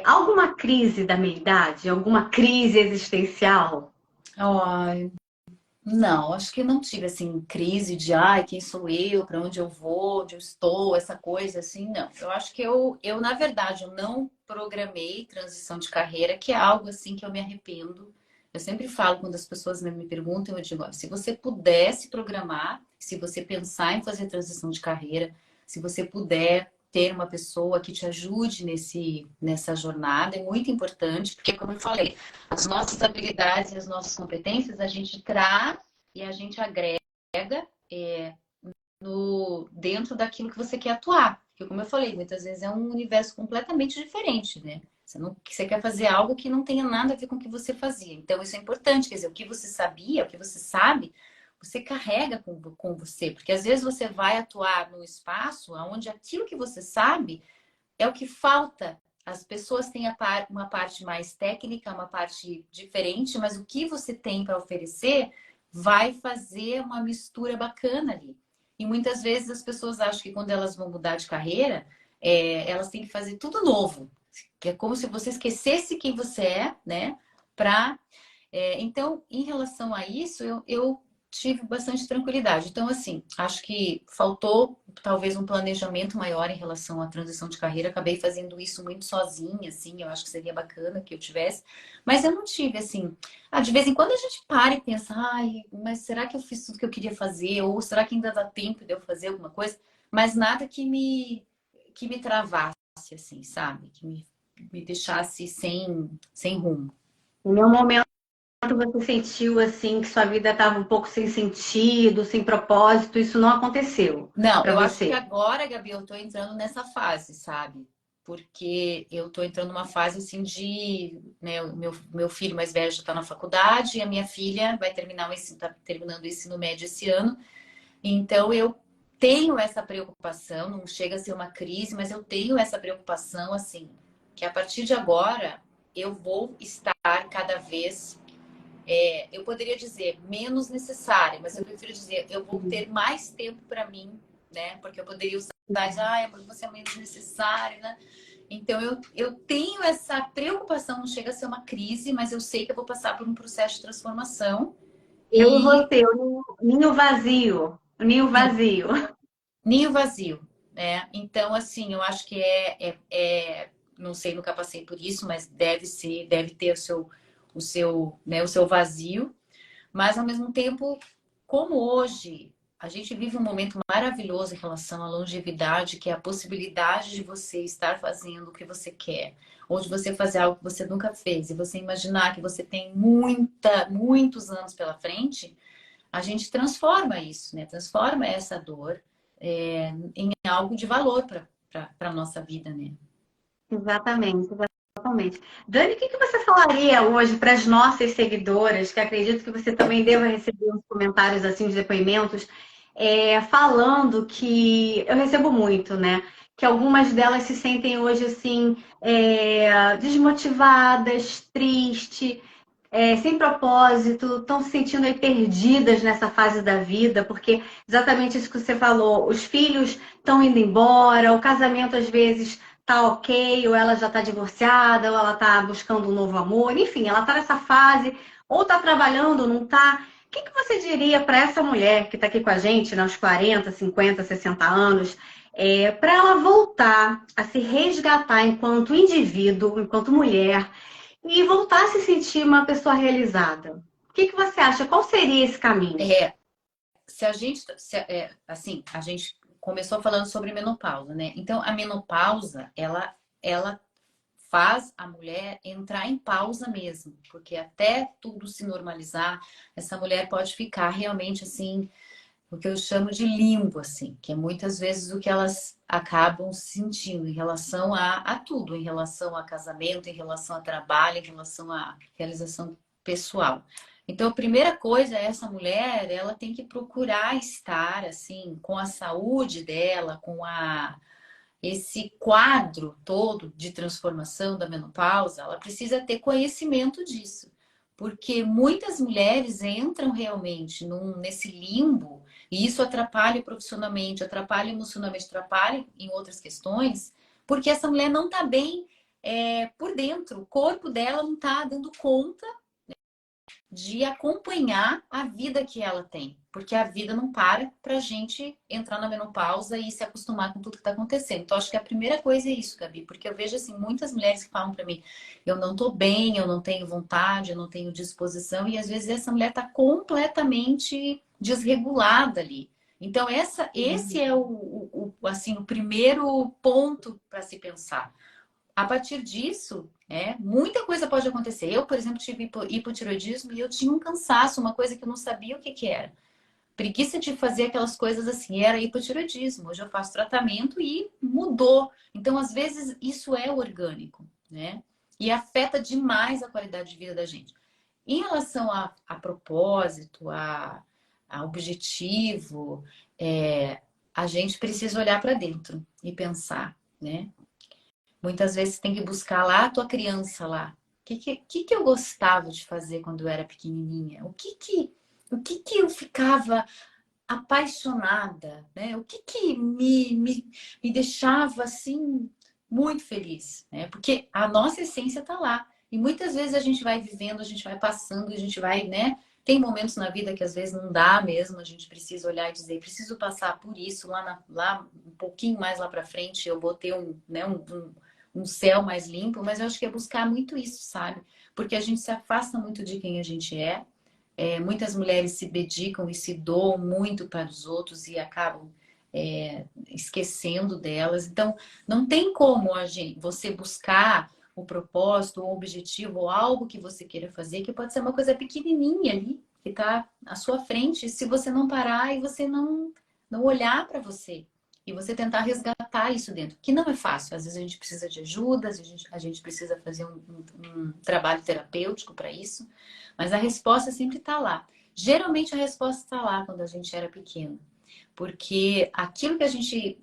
alguma crise da meia-idade? Alguma crise existencial? Ai, não, acho que não tive assim crise de ai, quem sou eu, para onde eu vou, onde eu estou, essa coisa assim, não. Eu acho que eu na verdade, eu não programei transição de carreira, que é algo assim que eu me arrependo. Eu sempre falo quando as pessoas me perguntam, eu digo, ó, se você pudesse programar, se você pensar em fazer transição de carreira, se você puder ter uma pessoa que te ajude nessa jornada, é muito importante, porque como eu falei, as nossas habilidades e as nossas competências a gente traz e a gente agrega é, dentro daquilo que você quer atuar. Porque, como eu falei, muitas vezes é um universo completamente diferente, né? Você quer fazer algo que não tenha nada a ver com o que você fazia. Então, isso é importante. Quer dizer, o que você sabia, o que você sabe, você carrega com você. Porque, às vezes, você vai atuar num espaço onde aquilo que você sabe é o que falta. As pessoas têm uma parte mais técnica, uma parte diferente, mas o que você tem para oferecer vai fazer uma mistura bacana ali. E muitas vezes as pessoas acham que quando elas vão mudar de carreira, elas têm que fazer tudo novo. Que é como se você esquecesse quem você é, né? Então, em relação a isso, eu tive bastante tranquilidade. Então, assim, acho que faltou talvez um planejamento maior em relação à transição de carreira. Acabei fazendo isso muito sozinha, assim. Eu acho que seria bacana que eu tivesse, mas eu não tive, assim. De vez em quando a gente para e pensa, ai, mas será que eu fiz tudo que eu queria fazer? Ou será que ainda dá tempo de eu fazer alguma coisa? Mas nada que me travasse, assim, sabe? Que me deixasse sem rumo. Em nenhum momento você sentiu assim que sua vida estava um pouco sem sentido, sem propósito? Isso não aconteceu Não, para eu acho que você? agora, Gabi, eu tô entrando nessa fase, sabe? Porque eu tô entrando numa fase assim né, o meu filho mais velho já tá na faculdade e a minha filha vai terminar tá terminando o ensino médio esse ano. Então eu tenho essa preocupação, não chega a ser uma crise, mas eu tenho essa preocupação assim, que a partir de agora eu vou estar cada vez Eu poderia dizer menos necessária, mas eu prefiro dizer eu vou ter mais tempo para mim, né? Porque eu poderia usar, mas você é menos necessário, né? Então eu tenho essa preocupação, não chega a ser uma crise, mas eu sei que eu vou passar por um processo de transformação Eu e e você, o ninho vazio. O ninho vazio. ninho vazio, né? Então, assim, eu acho que não sei, nunca passei por isso, mas deve ter né, o seu vazio. Mas, ao mesmo tempo, como hoje a gente vive um momento maravilhoso em relação à longevidade, que é a possibilidade de você estar fazendo o que você quer, ou de você fazer algo que você nunca fez, e você imaginar que você tem muitos anos pela frente, a gente transforma isso, né? Transforma essa dor em algo de valor para a nossa vida, né? Exatamente, exatamente. Dani, o que que você falaria hoje para as nossas seguidoras, que acredito que você também deva receber uns comentários assim, os depoimentos, falando que eu recebo muito, né? Que algumas delas se sentem hoje assim, desmotivadas, tristes, sem propósito, estão se sentindo aí perdidas nessa fase da vida, porque exatamente isso que você falou, os filhos estão indo embora, o casamento às vezes tá ok, ou ela já tá divorciada, ou ela tá buscando um novo amor, enfim, ela tá nessa fase, ou tá trabalhando, ou não tá. O que que você diria para essa mulher que está aqui com a gente, né, aos 40, 50, 60 anos, para ela voltar a se resgatar enquanto indivíduo, enquanto mulher, e voltar a se sentir uma pessoa realizada? O que que você acha? Qual seria esse caminho? Se a gente, assim, a gente começou falando sobre menopausa, né? Então, a menopausa, ela faz a mulher entrar em pausa mesmo, porque até tudo se normalizar, essa mulher pode ficar realmente assim, o que eu chamo de limbo, assim, que é muitas vezes o que elas acabam sentindo em relação a tudo, em relação a casamento, em relação a trabalho, em relação à realização pessoal. Então, a primeira coisa é essa mulher, ela tem que procurar estar assim, com a saúde dela, esse quadro todo de transformação da menopausa, ela precisa ter conhecimento disso. Porque muitas mulheres entram realmente nesse limbo e isso atrapalha profissionalmente, atrapalha emocionalmente, atrapalha em outras questões, porque essa mulher não está bem por dentro, o corpo dela não está dando conta de acompanhar a vida que ela tem. Porque a vida não para a gente entrar na menopausa e se acostumar com tudo que está acontecendo. Então, acho que a primeira coisa é isso, Gabi. Porque eu vejo, assim, muitas mulheres que falam para mim, eu não tô bem, eu não tenho vontade, eu não tenho disposição. E, às vezes, essa mulher está completamente desregulada ali. Então, esse é assim, o primeiro ponto para se pensar. A partir disso, muita coisa pode acontecer. Eu, por exemplo, tive hipotireoidismo e eu tinha um cansaço, uma coisa que eu não sabia o que que era. Preguiça de fazer aquelas coisas assim, era hipotireoidismo. Hoje eu faço tratamento e mudou. Então, às vezes, isso é orgânico, né? E afeta demais a qualidade de vida da gente. Em relação a propósito, a objetivo, a gente precisa olhar para dentro e pensar, né? Muitas vezes tem que buscar lá a tua criança lá. O que eu gostava de fazer quando eu era pequenininha? O que eu ficava apaixonada, né? O que me deixava assim muito feliz, né? Porque a nossa essência tá lá. E muitas vezes a gente vai vivendo, a gente vai passando, a gente vai, né? Tem momentos na vida que às vezes não dá mesmo, a gente precisa olhar e dizer, preciso passar por isso lá um pouquinho mais lá para frente, eu vou ter um céu mais limpo, mas eu acho que é buscar muito isso, sabe? Porque a gente se afasta muito de quem a gente é. Muitas mulheres se dedicam e se doam muito para os outros e acabam esquecendo delas. Então, não tem como você buscar o propósito, o objetivo, ou algo que você queira fazer, que pode ser uma coisa pequenininha ali, que está à sua frente, se você não parar e você não olhar para você. E você tentar resgatar isso dentro, que não é fácil. Às vezes a gente precisa de ajuda, a gente precisa fazer um trabalho terapêutico para isso. Mas a resposta sempre está lá. Geralmente a resposta está lá quando a gente era pequeno. Porque aquilo que a gente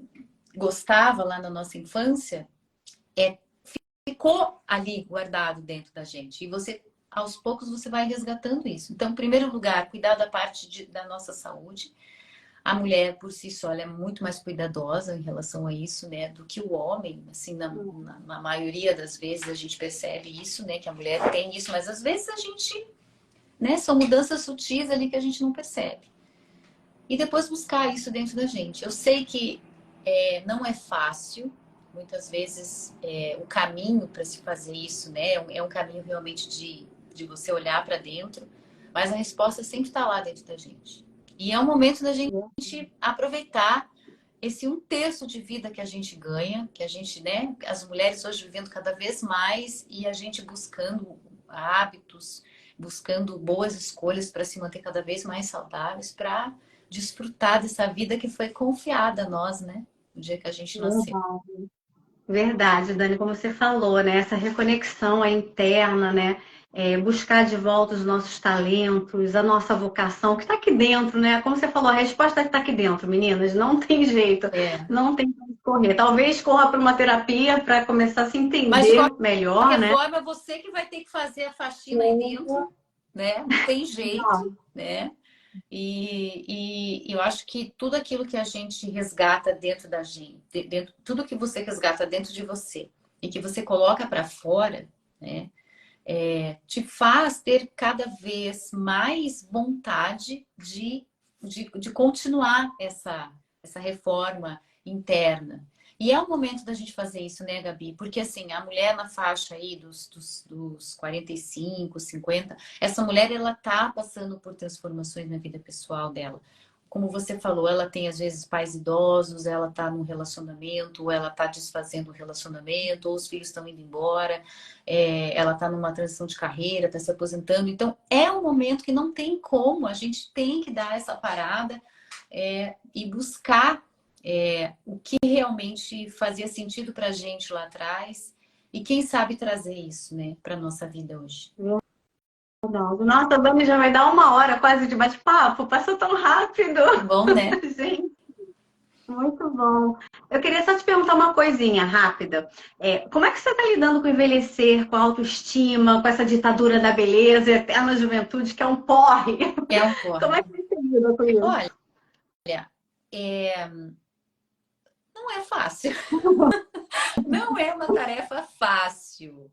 gostava lá na nossa infância ficou ali guardado dentro da gente. E você, aos poucos você vai resgatando isso. Então, em primeiro lugar, cuidar da parte da nossa saúde. A mulher, por si só, ela é muito mais cuidadosa em relação a isso, né, do que o homem. Assim, na maioria das vezes a gente percebe isso, né, que a mulher tem isso, mas às vezes a gente, né, são mudanças sutis ali que a gente não percebe. E depois buscar isso dentro da gente. Eu sei que não é fácil, muitas vezes o caminho para se fazer isso, né, é um caminho realmente de você olhar para dentro, mas a resposta sempre está lá dentro da gente. E é o momento da gente aproveitar esse 1/3 de vida que a gente ganha, que a gente, né, as mulheres hoje vivendo cada vez mais e a gente buscando hábitos, buscando boas escolhas para se manter cada vez mais saudáveis, para desfrutar dessa vida que foi confiada a nós, né, no dia que a gente nasceu. Verdade, Dani, como você falou, né? Essa reconexão é interna, né? Buscar de volta os nossos talentos, a nossa vocação, que está aqui dentro, né? Como você falou, a resposta está aqui dentro, meninas. Não tem jeito, não tem como correr. Talvez corra para uma terapia para começar a se Mas de entender melhor, qualquer né? forma, é você que vai ter que fazer a faxina aí dentro, né? Não tem jeito, né? E eu acho que tudo aquilo que a gente resgata dentro da gente, tudo que você resgata dentro de você e que você coloca para fora, né? Te faz ter cada vez mais vontade de continuar essa reforma interna. E é o momento da gente fazer isso, né, Gabi? Porque, assim, a mulher na faixa aí dos 45, 50, essa mulher, ela tá passando por transformações na vida pessoal dela. Como você falou, ela tem, às vezes, pais idosos, ela tá num relacionamento, ou ela tá desfazendo o relacionamento, ou os filhos estão indo embora, ela tá numa transição de carreira, tá se aposentando. Então, é um momento que não tem como, a gente tem que dar essa parada e buscar o que realmente fazia sentido pra gente lá atrás e quem sabe trazer isso, né, pra nossa vida hoje. Nossa, Dani, já vai dar 1 hora quase de bate-papo. Passou tão rápido. Bom, né? Gente, muito bom. Eu queria só te perguntar uma coisinha rápida. Como é que você está lidando com o envelhecer, com a autoestima, com essa ditadura da beleza, eterna juventude, que é um porre? É um porre. Como é que você lida com isso? Olha, não é fácil. Não é uma tarefa fácil.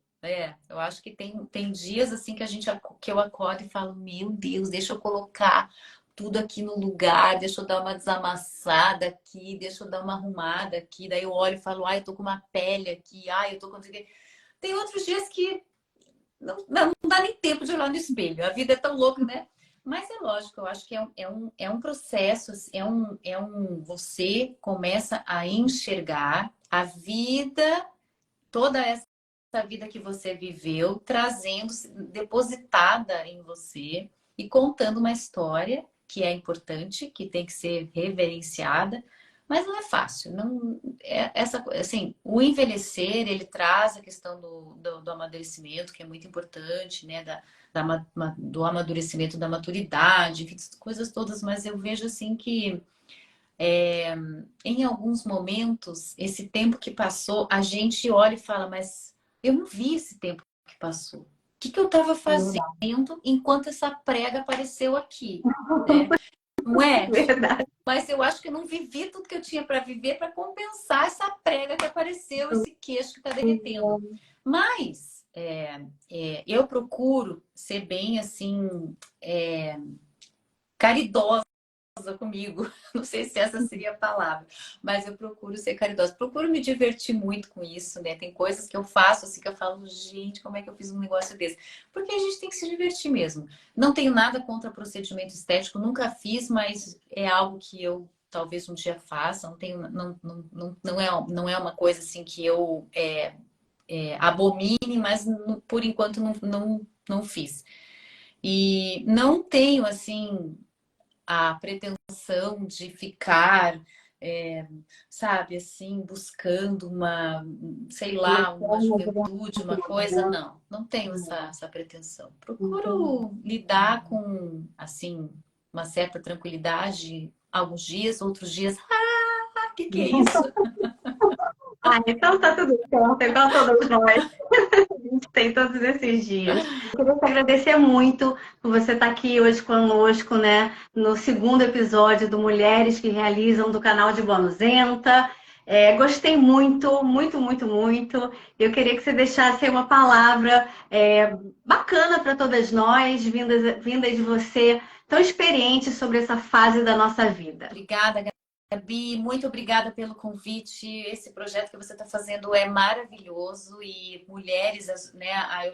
Eu acho que tem dias assim que eu acordo e falo, meu Deus, deixa eu colocar tudo aqui no lugar, deixa eu dar uma desamassada aqui, deixa eu dar uma arrumada aqui. Daí eu olho e falo, ai, eu tô com uma pele aqui, ai, eu tô com... Tem outros dias que não dá nem tempo de olhar no espelho. A vida é tão louca, né? Mas é lógico, eu acho que é um processo, você começa a enxergar a vida, toda essa vida que você viveu, trazendo, depositada em você e contando uma história que é importante, que tem que ser reverenciada, mas não é fácil. Não, assim, o envelhecer, ele traz a questão do amadurecimento, que é muito importante, né? Do amadurecimento, da maturidade, enfim, coisas todas, mas eu vejo assim que em alguns momentos, esse tempo que passou, a gente olha e fala, mas eu não vi esse tempo que passou. O que eu estava fazendo enquanto essa prega apareceu aqui? Né? Não é? Verdade. Mas eu acho que eu não vivi tudo que eu tinha para viver para compensar essa prega que apareceu, esse queixo que está derretendo. Mas eu procuro ser bem assim caridosa comigo. Não sei se essa seria a palavra, mas eu procuro ser caridosa. Procuro me divertir muito com isso, né? Tem coisas que eu faço assim que eu falo, gente, como é que eu fiz um negócio desse? Porque a gente tem que se divertir mesmo. Não tenho nada contra procedimento estético, nunca fiz, mas é algo que eu talvez um dia faça. Não é uma coisa assim que eu abomine, mas por enquanto não fiz. E não tenho assim a pretensão de ficar, sabe, assim, buscando sei lá, uma juventude, uma coisa, não tenho essa pretensão. Procuro lidar com, assim, uma certa tranquilidade alguns dias, outros dias, que é isso? Então tá tudo certo, igual todos nós. A gente tem todos esses dias. Eu queria te agradecer muito por você estar aqui hoje conosco, né? No segundo episódio do Mulheres que Realizam do canal de Bonusenta. Gostei muito, muito, muito, muito. Eu queria que você deixasse aí uma palavra bacana para todas nós, vinda de você, tão experiente sobre essa fase da nossa vida. Obrigada, Gabi, muito obrigada pelo convite. Esse projeto que você está fazendo é maravilhoso e mulheres, né?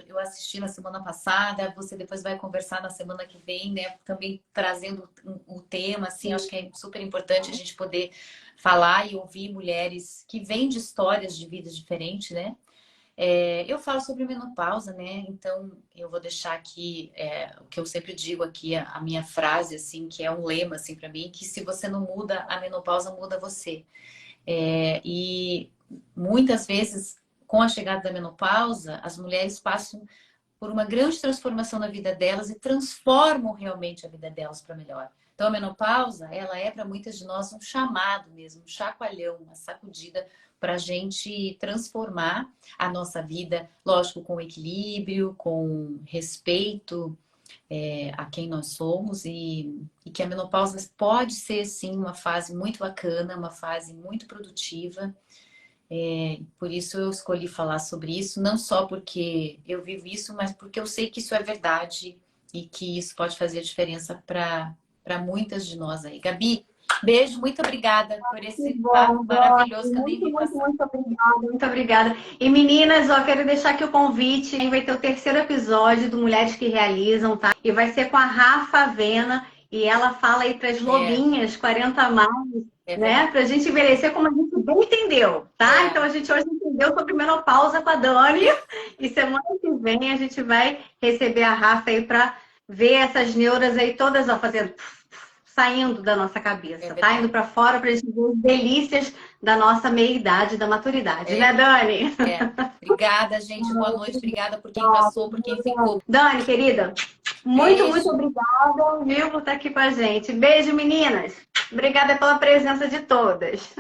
Eu assisti na semana passada, você depois vai conversar na semana que vem, né? Também trazendo o tema, assim, acho que é super importante a gente poder falar e ouvir mulheres que vêm de histórias de vidas diferentes, né? Eu falo sobre menopausa, né? Então eu vou deixar aqui o que eu sempre digo aqui, a minha frase, assim, que é um lema, assim, para mim, que se você não muda, a menopausa muda você. E muitas vezes, com a chegada da menopausa, as mulheres passam por uma grande transformação na vida delas e transformam realmente a vida delas para melhor. Então, a menopausa, ela é para muitas de nós um chamado mesmo, um chacoalhão, uma sacudida para a gente transformar a nossa vida, lógico, com equilíbrio, com respeito a quem nós somos e que a menopausa pode ser, sim, uma fase muito bacana, uma fase muito produtiva. Por isso eu escolhi falar sobre isso, não só porque eu vivo isso, mas porque eu sei que isso é verdade e que isso pode fazer diferença para muitas de nós aí. Gabi, beijo, muito obrigada por esse papo maravilhoso que eu nem vi passar. Muito obrigada, muito obrigada. E meninas, ó, quero deixar aqui o convite, vai ter o terceiro episódio do Mulheres que Realizam, tá? E vai ser com a Rafa Vena, e ela fala aí para as lobinhas 40 a mais, né? Pra gente envelhecer como a gente bem entendeu, tá? Então a gente hoje entendeu sobre menopausa com a Dani, e semana que vem a gente vai receber a Rafa aí para ver essas neuras aí todas, ó, fazendo saindo da nossa cabeça, tá? Indo para fora pra gente ver as delícias da nossa meia-idade, da maturidade, né, Dani? Obrigada, gente. Boa noite. Obrigada por quem passou, por quem ficou. Dani, querida, muito obrigada, viu, por estar aqui com a gente. Beijo, meninas. Obrigada pela presença de todas.